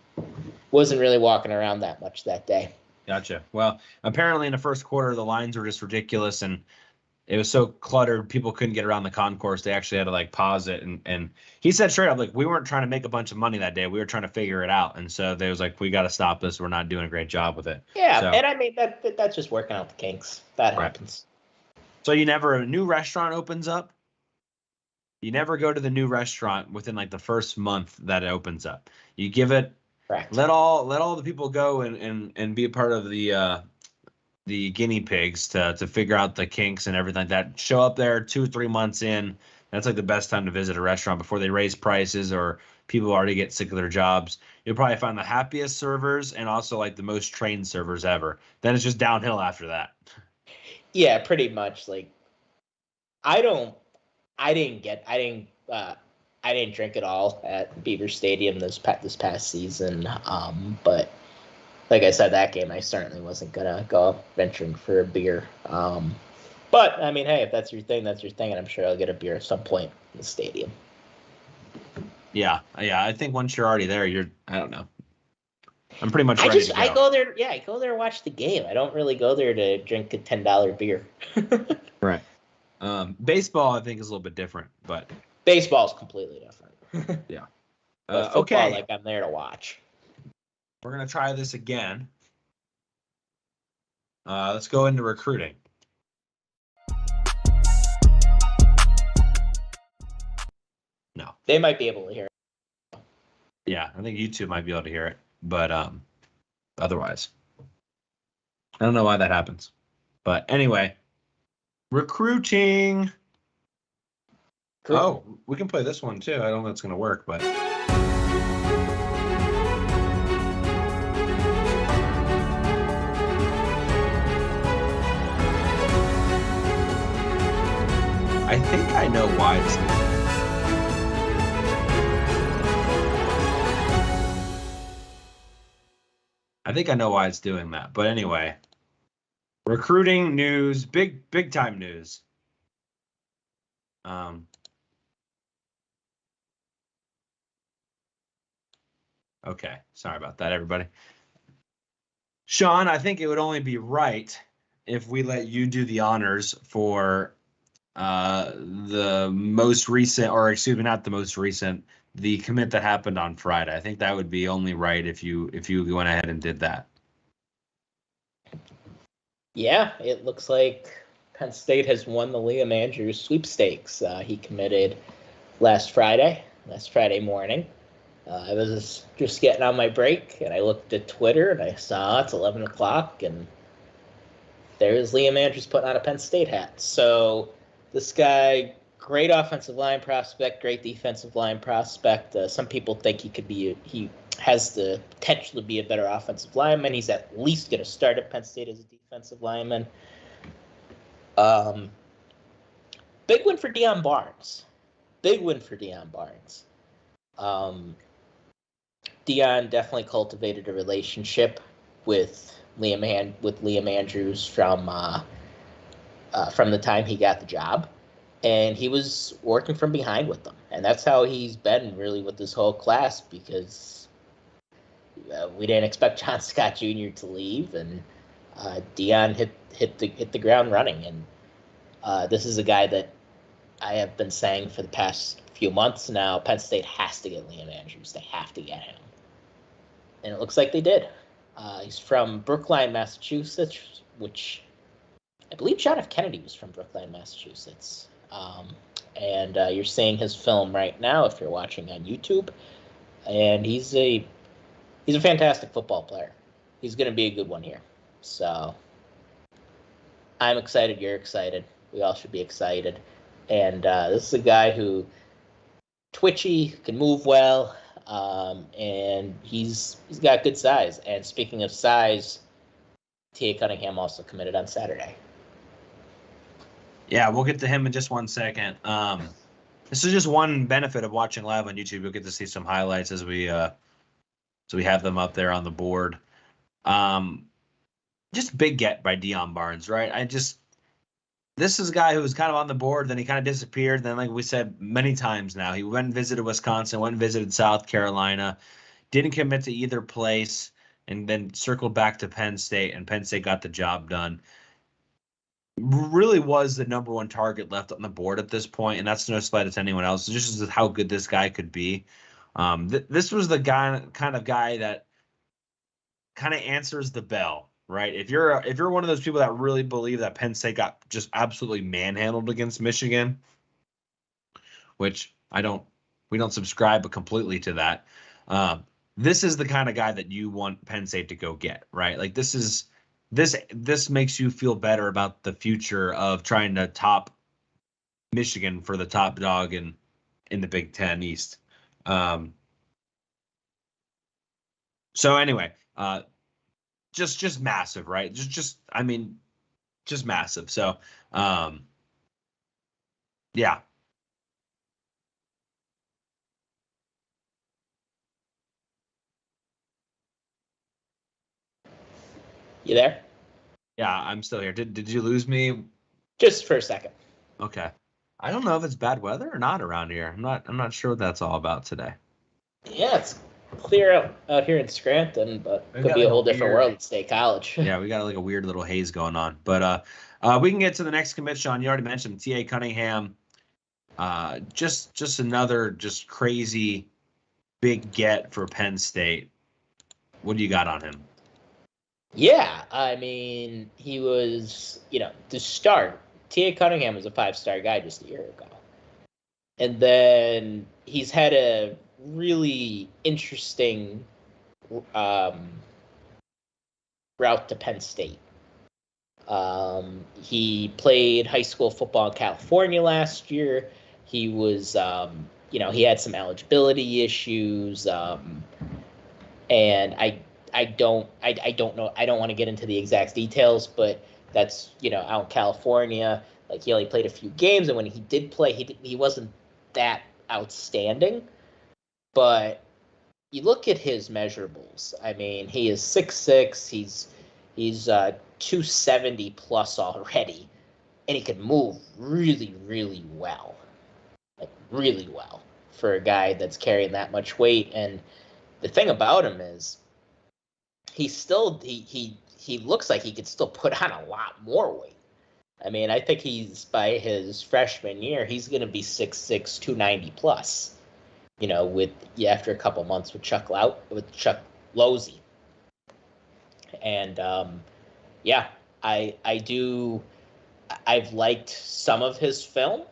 walking around that much that day. Gotcha. Well, apparently in the first quarter the lines were just ridiculous, and it was so cluttered people couldn't get around the concourse. They actually had to like pause it, and he said straight up, like, we weren't trying to make a bunch of money that day. We were trying to figure it out. And so they was like, we got to stop this. We're not doing a great job with it. Yeah, so, and I mean that's just working out the kinks. That happens. So a new restaurant opens up. You never go to the new restaurant within like the first month that it opens up. You give it, correct. Let all the people go and be a part of the guinea pigs to figure out the kinks and everything like that. Show up there 2 or 3 months in. That's like the best time to visit a restaurant before they raise prices or people already get sick of their jobs. You'll probably find the happiest servers and also like the most trained servers ever. Then it's just downhill after that. Yeah, pretty much. Like, I didn't drink at all at Beaver Stadium this past season. But like I said, that game I certainly wasn't gonna go up venturing for a beer. But I mean, hey, if that's your thing, that's your thing, and I'm sure I'll get a beer at some point in the stadium. Yeah. I think once you're already there, I don't know. I'm pretty much ready to go. I go there. Yeah, I go there to watch the game. I don't really go there to drink a $10 beer. Right. Baseball, I think, is a little bit different, but Baseball's completely different. Yeah. But football, Okay. like, I'm there to watch. We're going to try this again. Let's go into recruiting. No. They might be able to hear it. Yeah, I think YouTube might be able to hear it, but otherwise, I don't know why that happens. But anyway, recruiting. Cool. Oh, we can play this one too. I don't know if it's going to work, but. I think I know why it's. I think I know why it's doing that. But anyway, recruiting news, big time news. Okay, sorry about that, everybody. Shawn, I think it would only be right if we let you do the honors for the most recent, or excuse me, not the most recent, the commit that happened on Friday. I think that would be only right if you went ahead and did that. Yeah, it looks like Penn State has won the Liam Andrews sweepstakes. He committed last Friday morning. I was just getting on my break, and I looked at Twitter, and I saw it's 11 o'clock, and there's Liam Andrews putting on a Penn State hat. So this guy, great offensive line prospect, great defensive line prospect. Some people think he has the potential to be a better offensive lineman. He's at least going to start at Penn State as a defensive lineman. Big win for Deion Barnes. Deion definitely cultivated a relationship with Liam Andrews from the time he got the job, and he was working from behind with them, and that's how he's been really with this whole class, because we didn't expect John Scott Jr. to leave, and Deion hit the ground running, and this is a guy that I have been saying for the past few months now. Penn State has to get Liam Andrews. They have to get him, and it looks like they did. He's from Brookline, Massachusetts, which I believe John F. Kennedy was from Brookline, Massachusetts. And you're seeing his film right now if you're watching on YouTube. And he's a fantastic football player. He's going to be a good one here. So I'm excited. You're excited. We all should be excited. And this is a guy who twitchy, can move well, and he's got good size. And speaking of size, T.A. Cunningham also committed on Saturday. Yeah, we'll get to him in just 1 second. This is just one benefit of watching live on YouTube. You'll get to see some highlights as we have them up there on the board. Just big get by Deion Barnes, right? This is a guy who was kind of on the board, then he kind of disappeared. Then, like we said many times now, he went and visited Wisconsin, went and visited South Carolina, didn't commit to either place, and then circled back to Penn State, and Penn State got the job done. Really was the number one target left on the board at this point, and that's no slight to anyone else. It's just how good this guy could be. This was the kind of guy that kind of answers the bell, right? If you're one of those people that really believe that Penn State got just absolutely manhandled against Michigan, which we don't subscribe completely to that. This is the kind of guy that you want Penn State to go get, right? Like this makes you feel better about the future of trying to top Michigan for the top dog in the Big Ten East. So anyway, just massive, right? Just massive. So, yeah. You there? Yeah, I'm still here. Did you lose me? Just for a second. Okay. I don't know if it's bad weather or not around here. I'm not sure what that's all about today. Yeah, it's clear out here in Scranton, but it could be a whole different world at State College. Yeah, we got like a weird little haze going on. But we can get to the next commit, Shawn. You already mentioned T.A. Cunningham. Just another just crazy big get for Penn State. What do you got on him? Yeah, I mean, he was, to start, T.A. Cunningham was a 5-star guy just a year ago. And then he's had a really interesting route to Penn State. He played high school football in California last year. He was, he had some eligibility issues, and I don't know. I don't want to get into the exact details, but that's out in California. Like, he only played a few games, and when he did play, he wasn't that outstanding. But you look at his measurables. I mean, he is 6'6". He's 270 plus already, and he can move really, really well, like really well for a guy that's carrying that much weight. And the thing about him is, he looks like he could still put on a lot more weight. I mean, I think by his freshman year, he's going to be 6'6", 290 plus. After a couple months with Chuck Losey. And I've liked some of his film.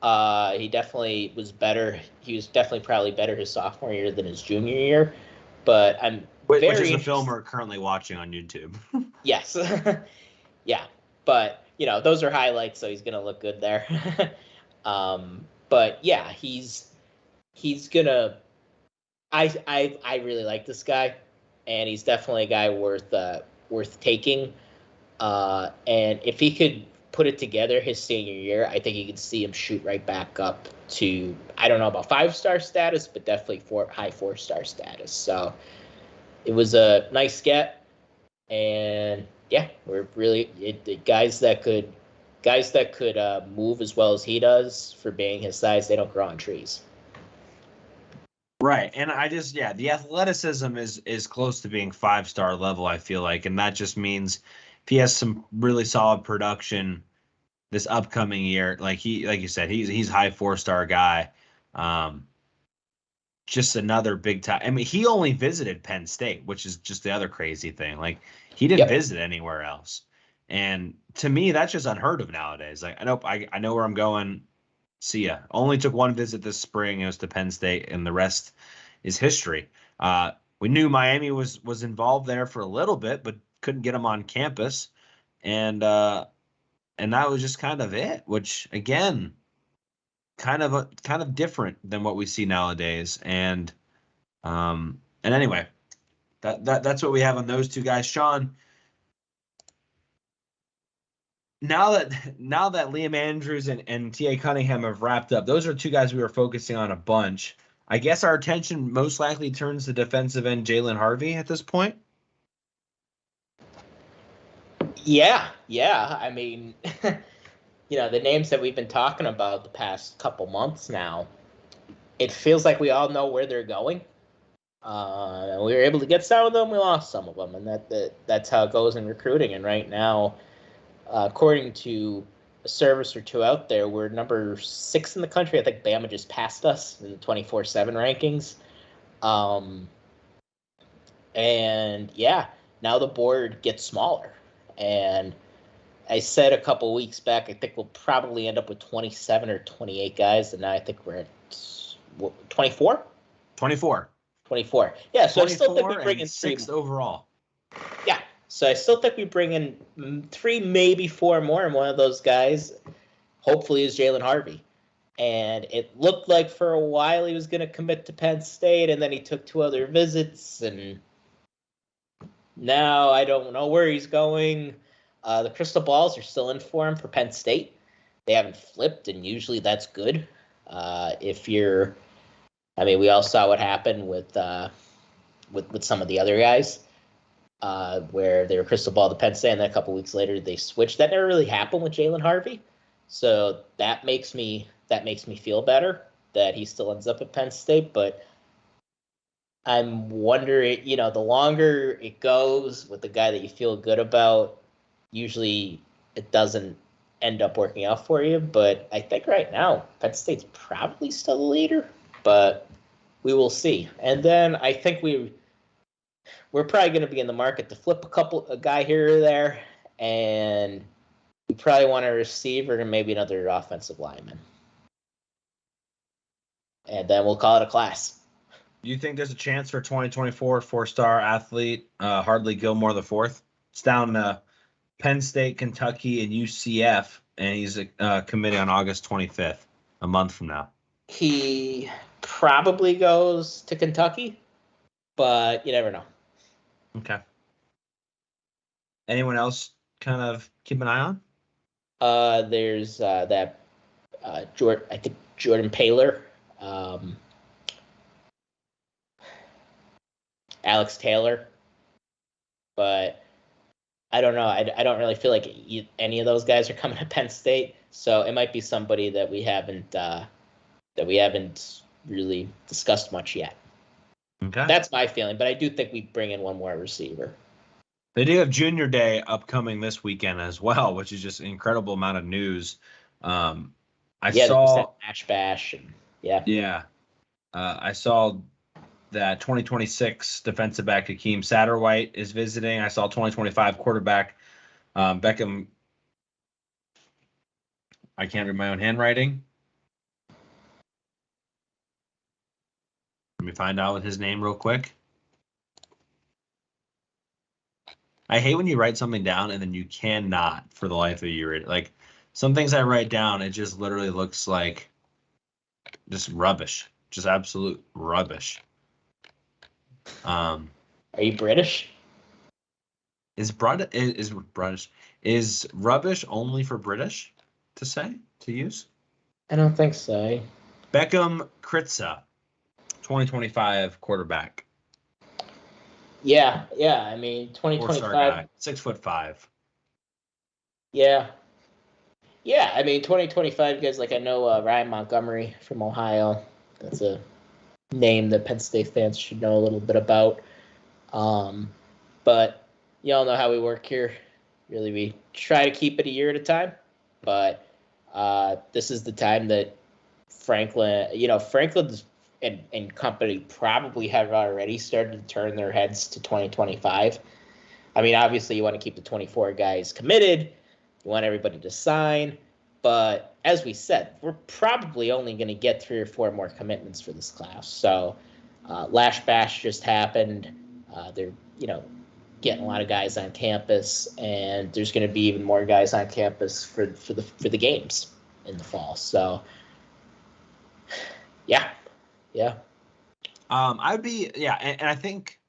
He definitely was better. He was definitely probably better his sophomore year than his junior year. But Which is the film we're currently watching on YouTube. Yes. Yeah. But, those are highlights, so he's going to look good there. But yeah, he's going to, I really like this guy, and he's definitely a guy worth taking. And if he could put it together his senior year, I think you could see him shoot right back up to, I don't know about 5-star status, but definitely high 4-star status. So it was a nice get. And yeah, we're really guys that could move as well as he does. For being his size, they don't grow on trees. Right, and the athleticism is close to being 5-star level, I feel like, and that just means if he has some really solid production this upcoming year, like you said, he's high 4-star guy. Just another big time. I mean, he only visited Penn State, which is just the other crazy thing. Like, he didn't visit anywhere else. And to me, that's just unheard of nowadays. Like, I know where I'm going. See ya. Only took one visit this spring. It was to Penn State, and the rest is history. We knew Miami was involved there for a little bit, but couldn't get him on campus. And that was just kind of it, which, again, kind of different than what we see nowadays. And anyway, that's what we have on those two guys. Shawn, now that Liam Andrews and T.A. Cunningham have wrapped up, those are two guys we were focusing on a bunch. I guess our attention most likely turns to defensive end Jalen Harvey at this point. Yeah. I mean, the names that we've been talking about the past couple months now, it feels like we all know where they're going. We were able to get some of them, we lost some of them, and that's how it goes in recruiting. And right now, according to a service or two out there, we're number 6 in the country. I think Bama just passed us in the 24/7 rankings. And yeah, now the board gets smaller. And I said a couple weeks back, I think we'll probably end up with 27 or 28 guys, and now I think we're at 24? 24. 24. Yeah, so I still think we bring in 6th overall. Yeah, so I still think we bring in 3, maybe 4 more, and one of those guys, hopefully, is Jalen Harvey. And it looked like for a while he was going to commit to Penn State, and then he took 2 other visits, and now I don't know where he's going. The crystal balls are still in for him for Penn State. They haven't flipped, and usually that's good. We all saw what happened with some of the other guys, where they were crystal ball to Penn State, and then a couple weeks later they switched. That never really happened with Jalen Harvey, so that makes me feel better that he still ends up at Penn State. But I'm wondering, the longer it goes with the guy that you feel good about, usually it doesn't end up working out for you. But I think right now, Penn State's probably still the leader, but we will see. And then I think we're probably going to be in the market to flip a guy here or there, and we probably want a receiver and maybe another offensive lineman. And then we'll call it a class. You think there's a chance for 2024 four-star athlete Hardly Gilmore the fourth? It's down to Penn State, Kentucky, and UCF, and he's committing on August 25th, a month from now. He probably goes to Kentucky, but you never know. Okay. Anyone else kind of keep an eye on? There's that Jordan Paler, Alex Taylor, but I don't know. I don't really feel like any of those guys are coming to Penn State, so it might be somebody that we haven't really discussed much yet. Okay. That's my feeling, but I do think we bring in one more receiver. They do have Junior Day upcoming this weekend as well, which is just an incredible amount of news. I saw Ash Bash, and yeah. I saw that 2026 defensive back Hakeem Satterwhite is visiting. I saw 2025 quarterback Beckham. I can't read my own handwriting. Let me find out his name real quick. I hate when you write something down and then you cannot, for the life of you, read it. Like, some things I write down, it just literally looks like just rubbish, just absolute rubbish. Are you British? Is rubbish only for British to use? I don't think so. Beckham Kritza, 2025 quarterback. Yeah. I mean, 2025. 6'5". Yeah. I mean, 2025 guys, like I know Ryan Montgomery from Ohio. That's a name that Penn State fans should know a little bit about. But y'all know how we work here. Really, we try to keep it a year at a time. But this is the time that Franklin's and company probably have already started to turn their heads to 2025. I mean, obviously, you want to keep the 24 guys committed. You want everybody to sign. But as we said, we're probably only going to get 3 or 4 more commitments for this class. So Lash Bash just happened. They're, getting a lot of guys on campus, and there's going to be even more guys on campus for the games in the fall. So, yeah. And I think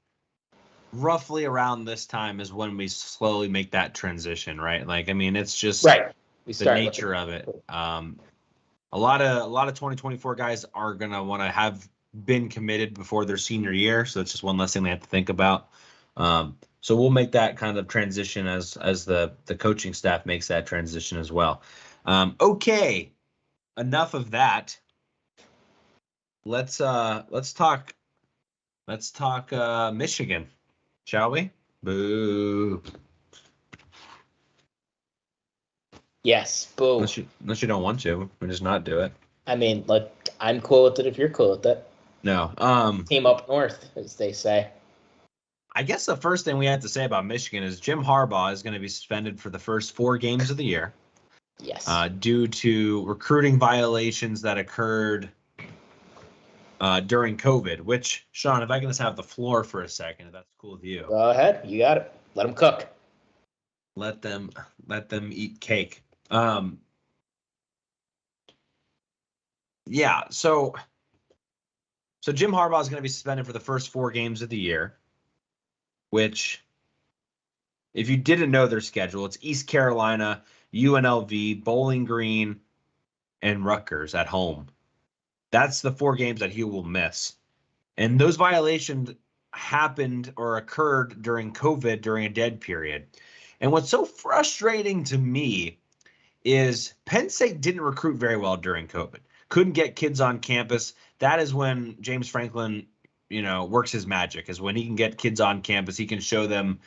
roughly around this time is when we slowly make that transition, right? Like, I mean, it's just right. The nature of it. A lot of 2024 guys are gonna want to have been committed before their senior year, so it's just one less thing they have to think about. So we'll make that kind of transition as the coaching staff makes that transition as well. Okay, enough of that. Let's talk Michigan, shall we? Boo. Yes, boo. Unless you don't want to, we just not do it. I mean, like, I'm cool with it if you're cool with it. No. Team up north, as they say. I guess the first thing we have to say about Michigan is Jim Harbaugh is going to be suspended for the first 4 games of the year. Yes. Due to recruiting violations that occurred during COVID, which, Shawn, if I can just have the floor for a second, if that's cool with you. Go ahead. You got it. Let them cook. Let them eat cake. Yeah, so Jim Harbaugh is going to be suspended for the first 4 games of the year, which, if you didn't know their schedule, it's East Carolina, UNLV, Bowling Green, and Rutgers at home. That's the 4 games that he will miss. And those violations happened or occurred during COVID, during a dead period. And what's so frustrating to me is Penn State didn't recruit very well during COVID. Couldn't get kids on campus. That is when James Franklin, works his magic, is when he can get kids on campus. He can show them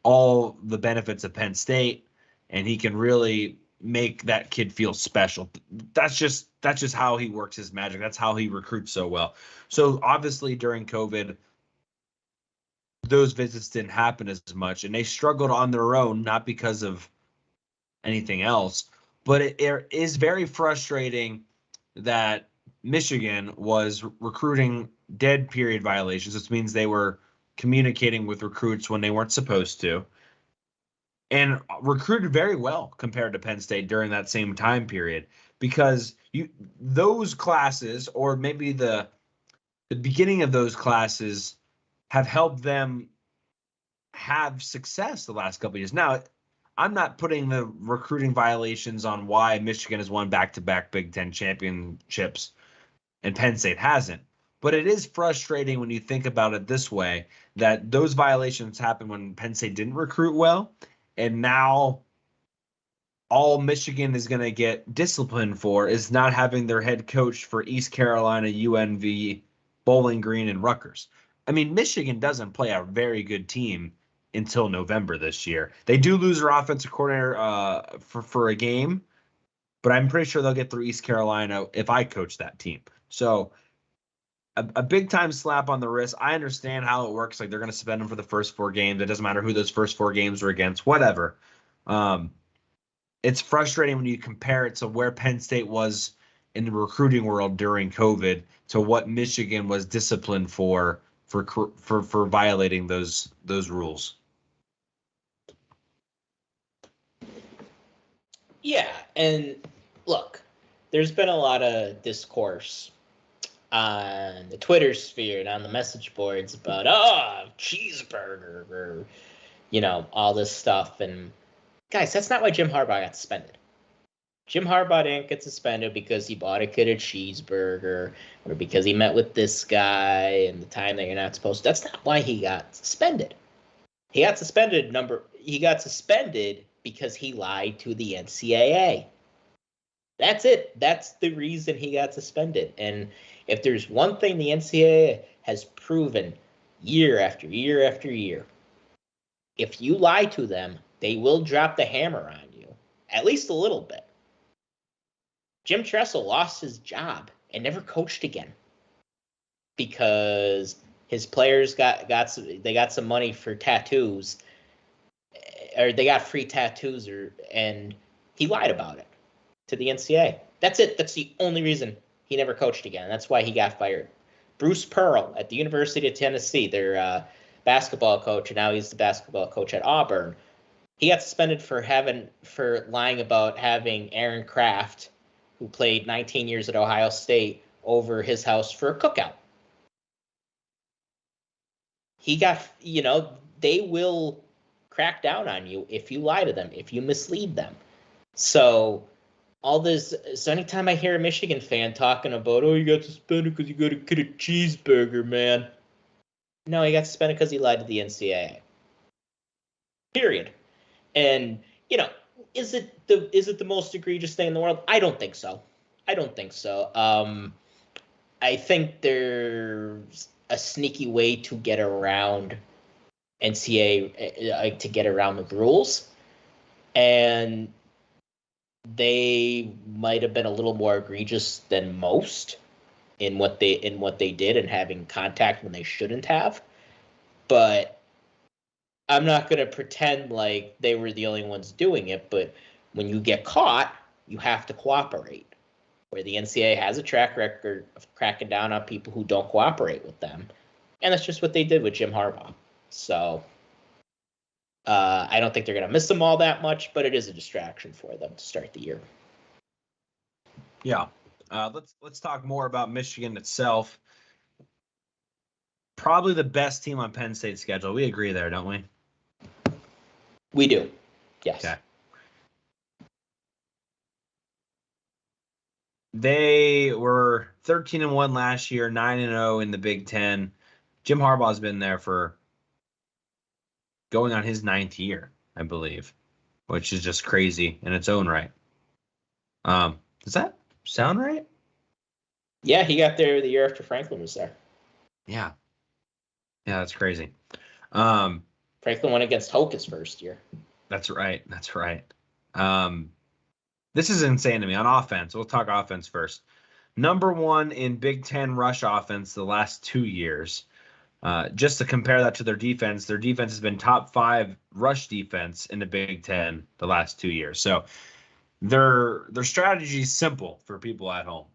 all the benefits of Penn State, and he can really make that kid feel special. That's just how he works his magic. That's how he recruits so well. So obviously during COVID, those visits didn't happen as much, and they struggled on their own, not because of anything else. But it is very frustrating that Michigan was recruiting dead period violations, which means they were communicating with recruits when they weren't supposed to, and recruited very well compared to Penn State during that same time period, because those classes, or maybe the beginning of those classes, have helped them have success the last couple of years. Now, I'm not putting the recruiting violations on why Michigan has won back-to-back Big Ten championships and Penn State hasn't. But it is frustrating when you think about it this way, that those violations happened when Penn State didn't recruit well, and now all Michigan is going to get disciplined for is not having their head coach for East Carolina, UNV, Bowling Green, and Rutgers. I mean, Michigan doesn't play a very good team until November this year. They do lose their offensive coordinator for a game, but I'm pretty sure they'll get through East Carolina if I coach that team. So a big time slap on the wrist. I understand how it works. Like, they're going to suspend them for the first 4 games. It doesn't matter who those first 4 games were against, whatever. It's frustrating when you compare it to where Penn State was in the recruiting world during COVID to what Michigan was disciplined for violating those rules. Yeah, and look, there's been a lot of discourse on the Twitter sphere and on the message boards about cheeseburger, or all this stuff. And guys, that's not why Jim Harbaugh got suspended. Jim Harbaugh didn't get suspended because he bought a kid a cheeseburger, or because he met with this guy in the time that you're not supposed to. That's not why he got suspended. He got suspended because he lied to the NCAA. That's it. That's the reason he got suspended. And if there's one thing the NCAA has proven year after year after year, if you lie to them, they will drop the hammer on you, at least a little bit. Jim Tressel lost his job and never coached again because his players got some money for tattoos, or they got free tattoos, and he lied about it to the NCAA. That's it. That's the only reason he never coached again. That's why he got fired. Bruce Pearl at the University of Tennessee, their basketball coach, and now he's the basketball coach at Auburn. He got suspended for lying about having Aaron Kraft, who played 19 years at Ohio State, over his house for a cookout. He got, they will crack down on you if you lie to them, if you mislead them. So anytime I hear a Michigan fan talking about, you got suspended because you got to get a cheeseburger, man. No, he got suspended because he lied to the NCAA. Period. And, is it the most egregious thing in the world? I don't think so. I think there's a sneaky way to get around NCAA, to get around the rules, and they might have been a little more egregious than most in what they did and having contact when they shouldn't have. But I'm not going to pretend like they were the only ones doing it, but when you get caught, you have to cooperate. Where the NCAA has a track record of cracking down on people who don't cooperate with them. And that's just what they did with Jim Harbaugh. So I don't think they're going to miss them all that much, but it is a distraction for them to start the year. Yeah. Let's talk more about Michigan itself. Probably the best team on Penn State's schedule. We agree there, don't we? We do. Yes. Okay. They were 13-1 last year, 9-0 in the Big Ten. Jim Harbaugh's been there for going on his 9th year, I believe, which is just crazy in its own right. Does that sound right? Yeah, he got there the year after Franklin was there. Yeah, that's crazy. Franklin went against Hoke his first year. That's right. This is insane to me. On offense, we'll talk offense first. Number 1 in Big Ten rush offense the last 2 years. Just to compare that to their defense has been top 5 rush defense in the Big Ten the last 2 years. So their strategy is simple for people at home.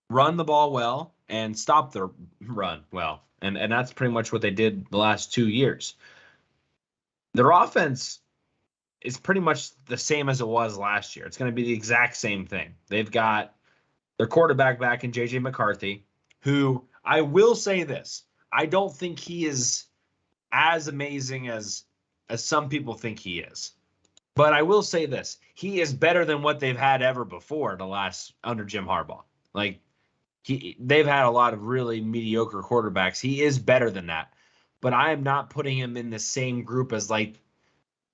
Run the ball well and stop the run well. And that's pretty much what they did the last 2 years. Their offense is pretty much the same as it was last year. It's going to be the exact same thing. They've got their quarterback back in J.J. McCarthy, who I will say this. I don't think he is as amazing as some people think he is. But I will say this. He is better than what they've had ever before under Jim Harbaugh. Like, they've had a lot of really mediocre quarterbacks. He is better than that. But I am not putting him in the same group as, like,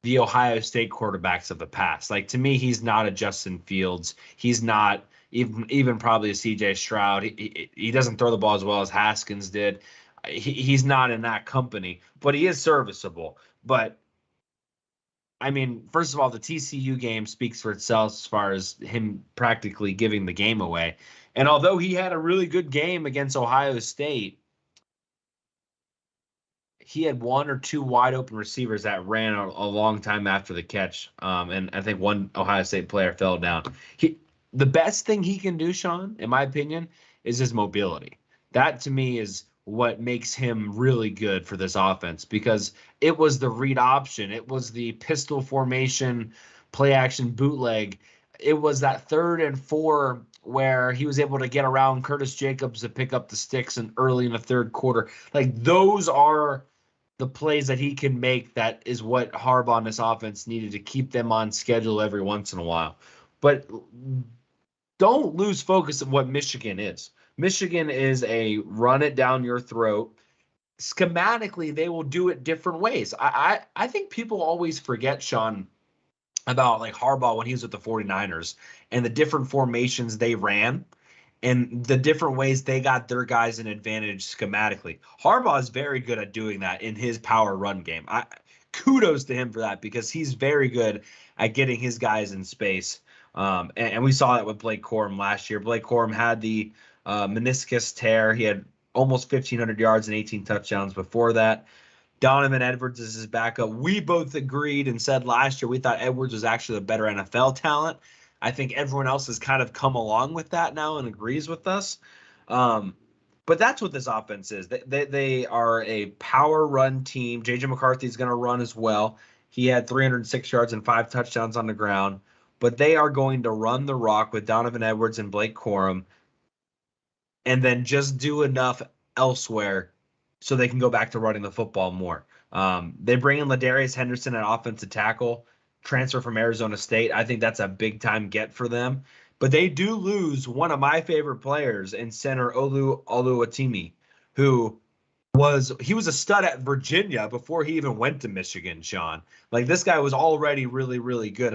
the Ohio State quarterbacks of the past. Like, to me, he's not a Justin Fields. He's not even probably a CJ Stroud. He doesn't throw the ball as well as Haskins did. He's not in that company, but he is serviceable. But, I mean, first of all, the TCU game speaks for itself as far as him practically giving the game away. And although he had a really good game against Ohio State, he had 1 or 2 wide open receivers that ran a long time after the catch. And I think one Ohio State player fell down. The best thing he can do, Shawn, in my opinion, is his mobility. That to me is what makes him really good for this offense, because it was the read option. It was the pistol formation, play action bootleg. It was that 3rd and 4 where he was able to get around Curtis Jacobs to pick up the sticks and early in the 3rd quarter. Like, those are the plays that he can make. That is what Harbaugh and this offense needed to keep them on schedule every once in a while. But don't lose focus of what Michigan is. Michigan is a run it down your throat. Schematically, they will do it different ways. I think people always forget, Shawn, about like Harbaugh when he was with the 49ers and the different formations they ran and the different ways they got their guys an advantage schematically. Harbaugh is very good at doing that in his power run game. Kudos to him for that, because he's very good at getting his guys in space. And we saw that with Blake Corum last year. Blake Corum had the meniscus tear. He had almost 1,500 yards and 18 touchdowns before that. Donovan Edwards is his backup. We both agreed and said last year we thought Edwards was actually the better NFL talent. I think everyone else has kind of come along with that now and agrees with us. But that's what this offense is. They are a power run team. J.J. McCarthy is going to run as well. He had 306 yards and 5 touchdowns on the ground. But they are going to run the rock with Donovan Edwards and Blake Corum and then just do enough elsewhere so they can go back to running the football more. They bring in Ladarius Henderson at offensive tackle, transfer from Arizona State. I think that's a big-time get for them. But they do lose one of my favorite players in center Olu Oluwatimi, who was a stud at Virginia before he even went to Michigan, Shawn. Like, this guy was already really, really good.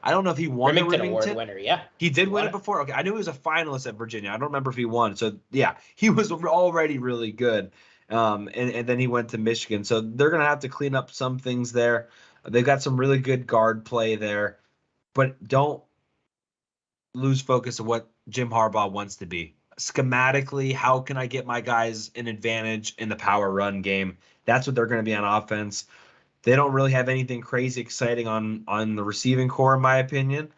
I don't know if he won the Remington Award winner, yeah. He did win it before? Okay, I knew he was a finalist at Virginia. I don't remember if he won. So, yeah, he was already really good. And then he went to Michigan. So they're going to have to clean up some things there. They've got some really good guard play there. But don't lose focus of what Jim Harbaugh wants to be. Schematically, how can I get my guys an advantage in the power run game? That's what they're going to be on offense. They don't really have anything crazy exciting on the receiving core, in my opinion.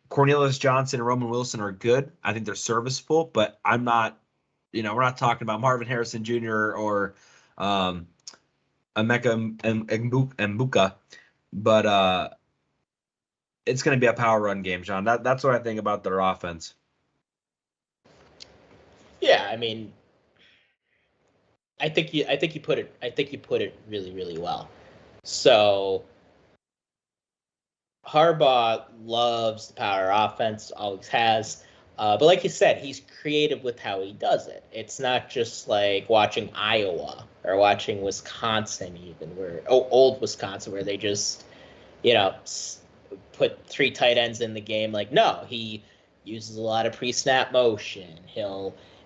Cornelius Johnson and Roman Wilson are good. I think they're serviceable, but I'm not, we're not talking about Marvin Harrison Jr. or Emeka Mbuka, but it's going to be a power run game, Shawn. That's what I think about their offense. Yeah, I mean, I think you put it really, really well. So Harbaugh loves the power offense, always has. But like you said, he's creative with how he does it. It's not just like watching Iowa or watching Wisconsin, even old Wisconsin, where they just, put 3 tight ends in the game. Like, no, he uses a lot of pre-snap motion.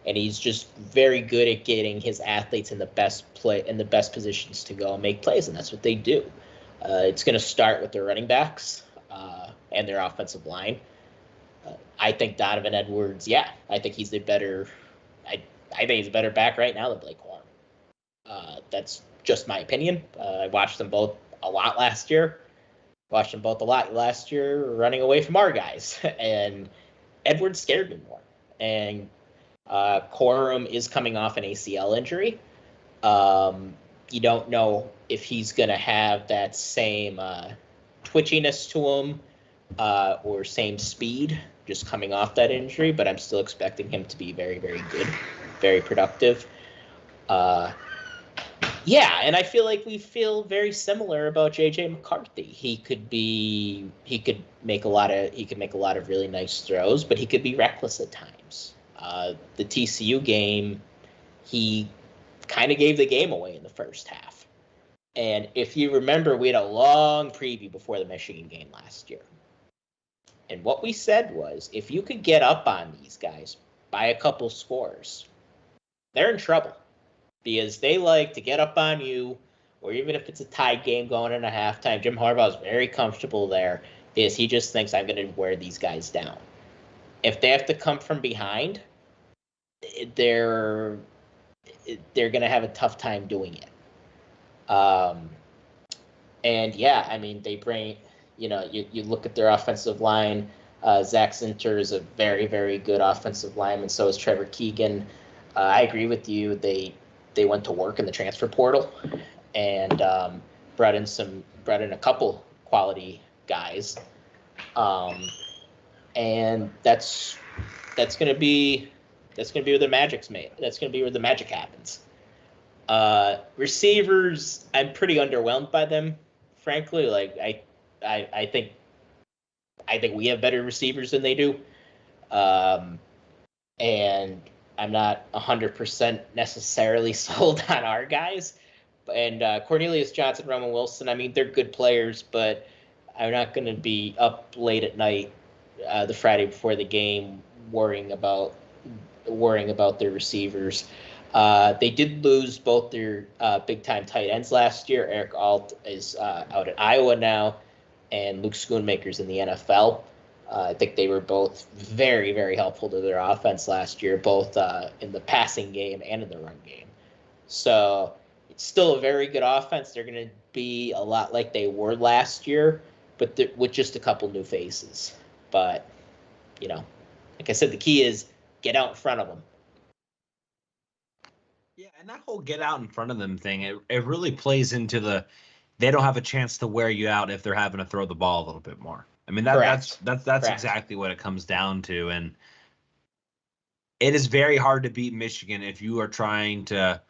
And he's just very good at getting his athletes in the best positions to go and make plays, and that's what they do. It's going to start with their running backs and their offensive line. I think Donovan Edwards, I think he's the better. I think he's a better back right now than Blake Corum. That's just my opinion. I watched them both a lot last year. Running away from our guys, and Edwards scared me more. And Corum is coming off an ACL injury. You don't know if he's going to have that same twitchiness to him or same speed just coming off that injury, but I'm still expecting him to be very, very good, very productive. And I feel like we feel very similar about JJ McCarthy. He could make a lot of really nice throws, but he could be reckless at times. The TCU game, he kind of gave the game away in the first half. And if you remember, we had a long preview before the Michigan game last year. And what we said was, if you could get up on these guys by a couple scores, they're in trouble. Because they like to get up on you, or even if it's a tied game going into halftime, Jim Harbaugh is very comfortable there, is he just thinks I'm going to wear these guys down. If they have to come from behind, they're going to have a tough time doing it. They bring, you look at their offensive line. Zach Zinter is a very, very good offensive lineman. So is Trevor Keegan. I agree with you. They went to work in the transfer portal and brought in a couple quality guys. And that's going to be where the magic's made. That's going to be where the magic happens. Receivers, I'm pretty underwhelmed by them, frankly. Like I think we have better receivers than they do. And I'm not 100% necessarily sold on our guys. And Cornelius Johnson, Roman Wilson, I mean, they're good players, but I'm not going to be up late at night the Friday before the game worrying about their receivers. They did lose both their big-time tight ends last year. Eric Alt is out at Iowa now, and Luke Schoonmaker's in the NFL. I think they were both very, very helpful to their offense last year, both in the passing game and in the run game. So it's still a very good offense. They're going to be a lot like they were last year, but with just a couple new faces. But, like I said, the key is get out in front of them. Yeah, and that whole get out in front of them thing, it really plays into they don't have a chance to wear you out if they're having to throw the ball a little bit more. I mean, that's exactly what it comes down to. And it is very hard to beat Michigan if you are trying to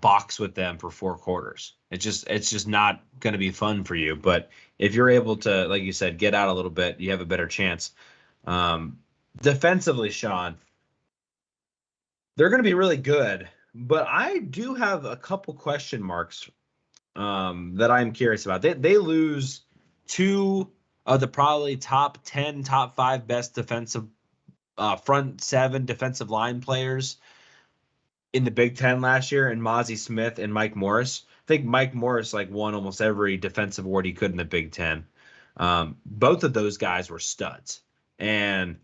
box with them for 4 quarters. It's just not going to be fun for you. But if you're able to, like you said, get out a little bit, you have a better chance. Defensively, Shawn, they're going to be really good. But I do have a couple question marks that I'm curious about. They lose 2 of the probably top 10, top 5 best defensive front 7 defensive line players in the Big Ten last year, and Mozzie Smith and Mike Morris. I think Mike Morris won almost every defensive award he could in the Big Ten. Both of those guys were studs, and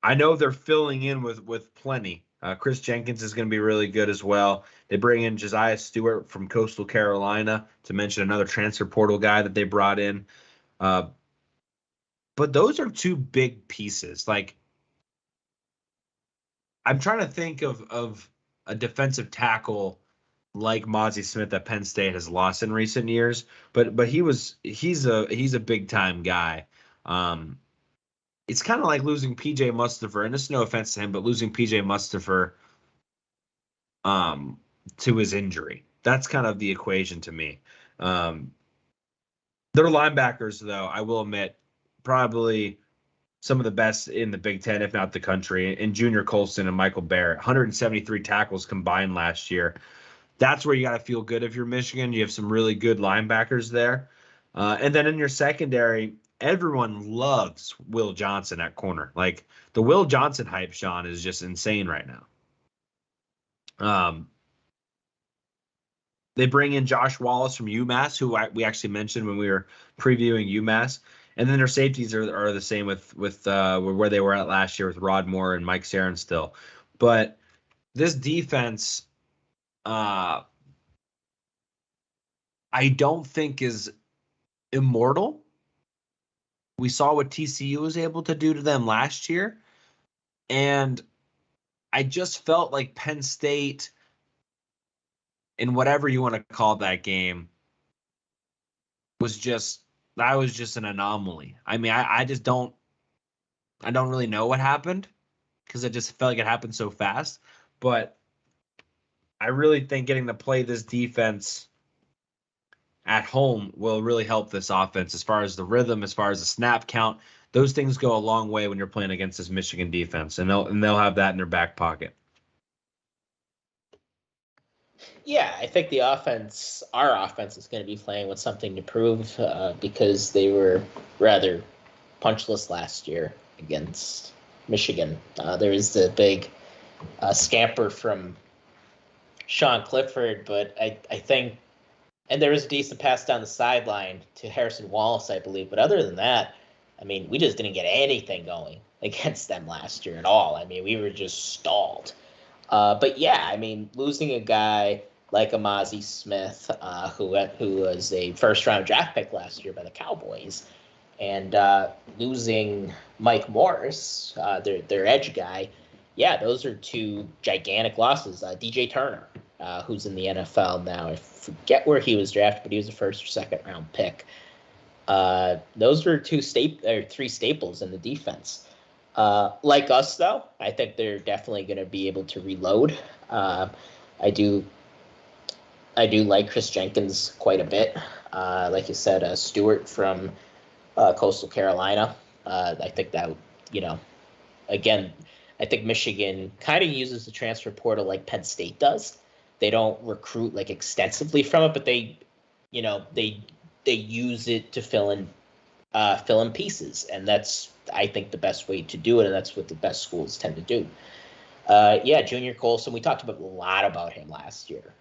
I know they're filling in with plenty. Chris Jenkins is going to be really good as well. They bring in Josiah Stewart from Coastal Carolina, to mention another transfer portal guy that they brought in. But those are 2 big pieces. I'm trying to think of a defensive tackle like Mozzie Smith that Penn State has lost in recent years, but he's a big time guy. It's kind of like losing PJ Mustipher, and it's no offense to him, but losing PJ Mustipher to his injury. That's kind of the equation to me. Their linebackers, though, I will admit, probably some of the best in the Big Ten, if not the country, and Junior Colston and Michael Barrett. 173 tackles combined last year. That's where you got to feel good if you're Michigan. You have some really good linebackers there. And then in your secondary, everyone loves Will Johnson at corner. The Will Johnson hype, Shawn, is just insane right now. They bring in Josh Wallace from UMass, who we actually mentioned when we were previewing UMass. And then their safeties are the same with where they were at last year with Rod Moore and Mike Sarin still. But this defense, I don't think is immortal. We saw what TCU was able to do to them last year. And I just felt like Penn State, in whatever you want to call that game, was just an anomaly. I mean, I don't really know what happened because it just felt like it happened so fast. But I really think getting to play this defense at home will really help this offense as far as the rhythm, as far as the snap count. Those things go a long way when you're playing against this Michigan defense, and they'll have that in their back pocket. Yeah, I think our offense is going to be playing with something to prove because they were rather punchless last year against Michigan. There was the big scamper from Shawn Clifford, but I think, and there was a decent pass down the sideline to Harrison Wallace, I believe. But other than that, I mean, we just didn't get anything going against them last year at all. I mean, we were just stalled. But yeah, I mean, losing a guy like Amazi Smith, who was a first-round draft pick last year by the Cowboys, and losing Mike Morris, their edge guy, yeah, those are two gigantic losses. DJ Turner, who's in the NFL now, I forget where he was drafted, but he was a first or second-round pick. Those were three staples in the defense. Like us, though, I think they're definitely going to be able to reload. I do like Chris Jenkins quite a bit. Like you said, Stewart from Coastal Carolina. I think that, again, I think Michigan kind of uses the transfer portal like Penn State does. They don't recruit like extensively from it, but they use it to fill in pieces, and that's, I think, the best way to do it, and that's what the best schools tend to do. Junior Colson, we talked a lot about him last year,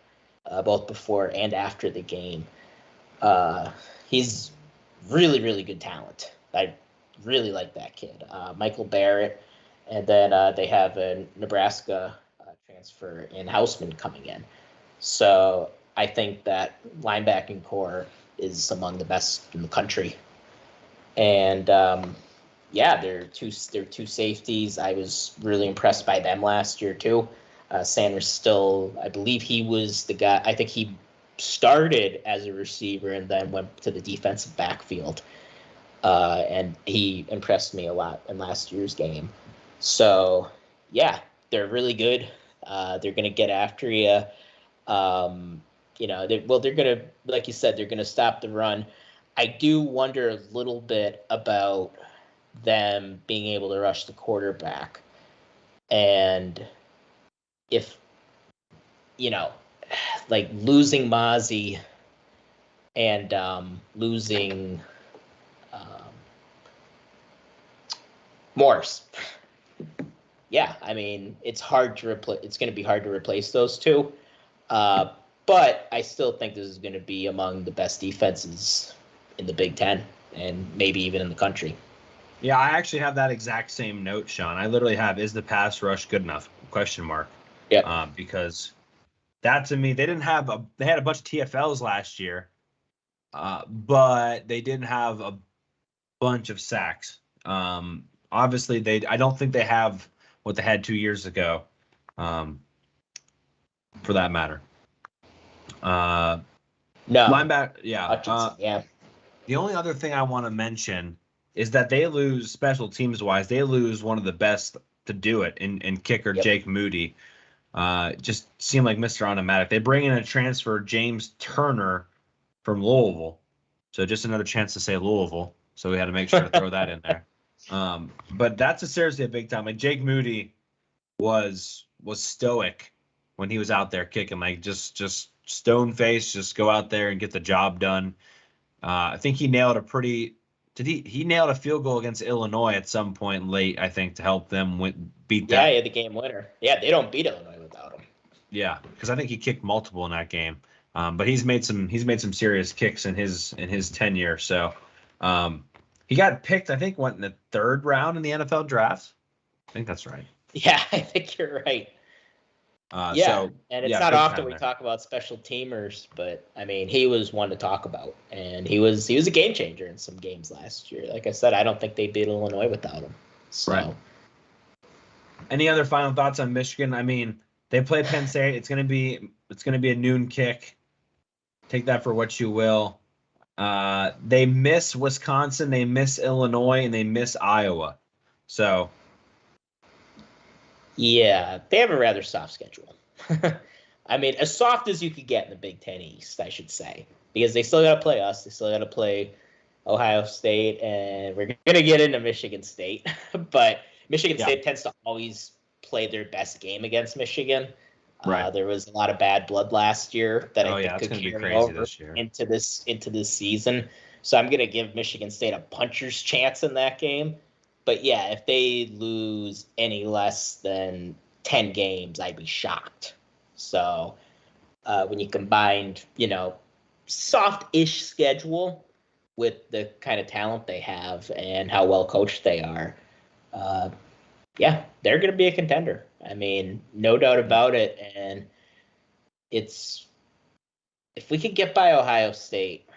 both before and after the game. He's really, really good talent. I really like that kid. Michael Barrett, and then they have a Nebraska transfer in Houseman coming in. So I think that linebacking core is among the best in the country. And they're two safeties. I was really impressed by them last year too. Sanders still, I believe he was the guy. I think he started as a receiver and then went to the defensive backfield. And he impressed me a lot in last year's game. So yeah, they're really good. They're going to get after you. They're going to, like you said, they're going to stop the run. I do wonder a little bit about them being able to rush the quarterback. And if, like losing Mozzie and losing Morse. Yeah, I mean, it's hard to replace. It's going to be hard to replace those two. But I still think this is going to be among the best defenses in the Big Ten and maybe even in the country. Yeah, I actually have that exact same note, Shawn. I literally have, is the pass rush good enough? ? Yeah. Because that, to me, they had a bunch of TFLs last year, but they didn't have a bunch of sacks. Obviously, I don't think they have what they had 2 years ago, for that matter. No. Linebacker, yeah. Yeah. The only other thing I want to mention is that they lose special teams wise. They lose one of the best to do it in kicker Jake Moody. Just seemed like Mr. Automatic. They bring in a transfer, James Turner from Louisville. So just another chance to say Louisville. So we had to make sure to throw that in there. But that's seriously a big time. Like Jake Moody was stoic when he was out there kicking, like just stone face, just go out there and get the job done. I think he nailed he nailed a field goal against Illinois at some point late, I think, to help them beat that. Yeah, he had the game winner. Yeah, they don't beat Illinois without him. Yeah, because I think he kicked multiple in that game. But he's made some serious kicks in his tenure. So he got picked, I think, in the 3rd round in the NFL draft. I think that's right. Yeah, I think you're right. And it's not often we talk about special teamers, but I mean, he was one to talk about, and he was a game changer in some games last year. Like I said, I don't think they beat Illinois without him. So, right. Any other final thoughts on Michigan? I mean, they play Penn State. It's gonna be a noon kick. Take that for what you will. They miss Wisconsin, they miss Illinois, and they miss Iowa. So, yeah, they have a rather soft schedule. I mean, as soft as you could get in the Big Ten East, I should say, because they still got to play us. They still got to play Ohio State, and we're going to get into Michigan State. But Michigan State tends to always play their best game against Michigan. right. There was a lot of bad blood last year that I think could carry over into this season. So I'm going to give Michigan State a puncher's chance in that game. But yeah, if they lose any less than 10 games, I'd be shocked. So when you combined, soft-ish schedule with the kind of talent they have and how well coached they are, they're going to be a contender. I mean, no doubt about it. And if we could get by Ohio State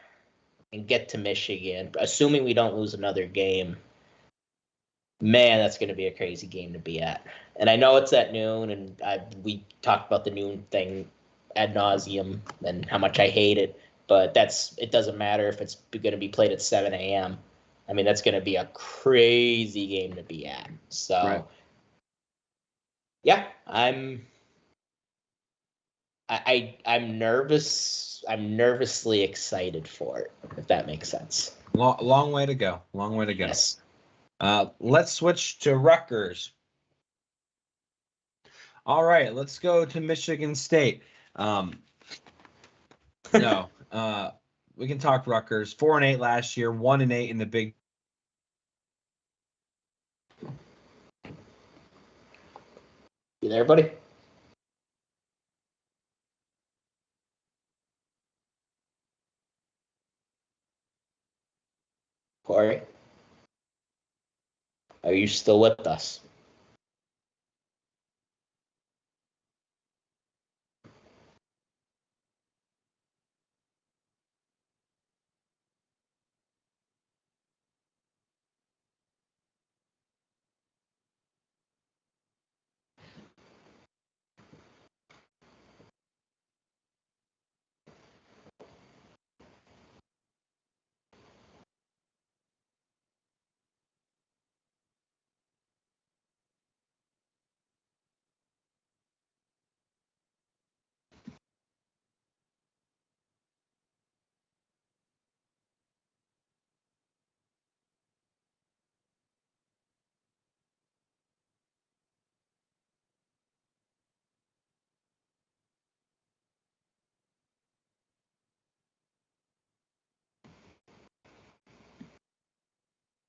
and get to Michigan, assuming we don't lose another game, man, that's going to be a crazy game to be at. And I know it's at noon, and we talked about the noon thing ad nauseum and how much I hate it, but it doesn't matter if it's going to be played at 7 a.m. I mean, that's going to be a crazy game to be at. So, right. Yeah, I'm nervous. I'm nervously excited for it, if that makes sense. Long way to go. Yes. Let's switch to Rutgers. All right, let's go to Michigan State. We can talk Rutgers. 4-8 last year, 1-8 in the Big. You there, buddy? Cory? Are you still with us?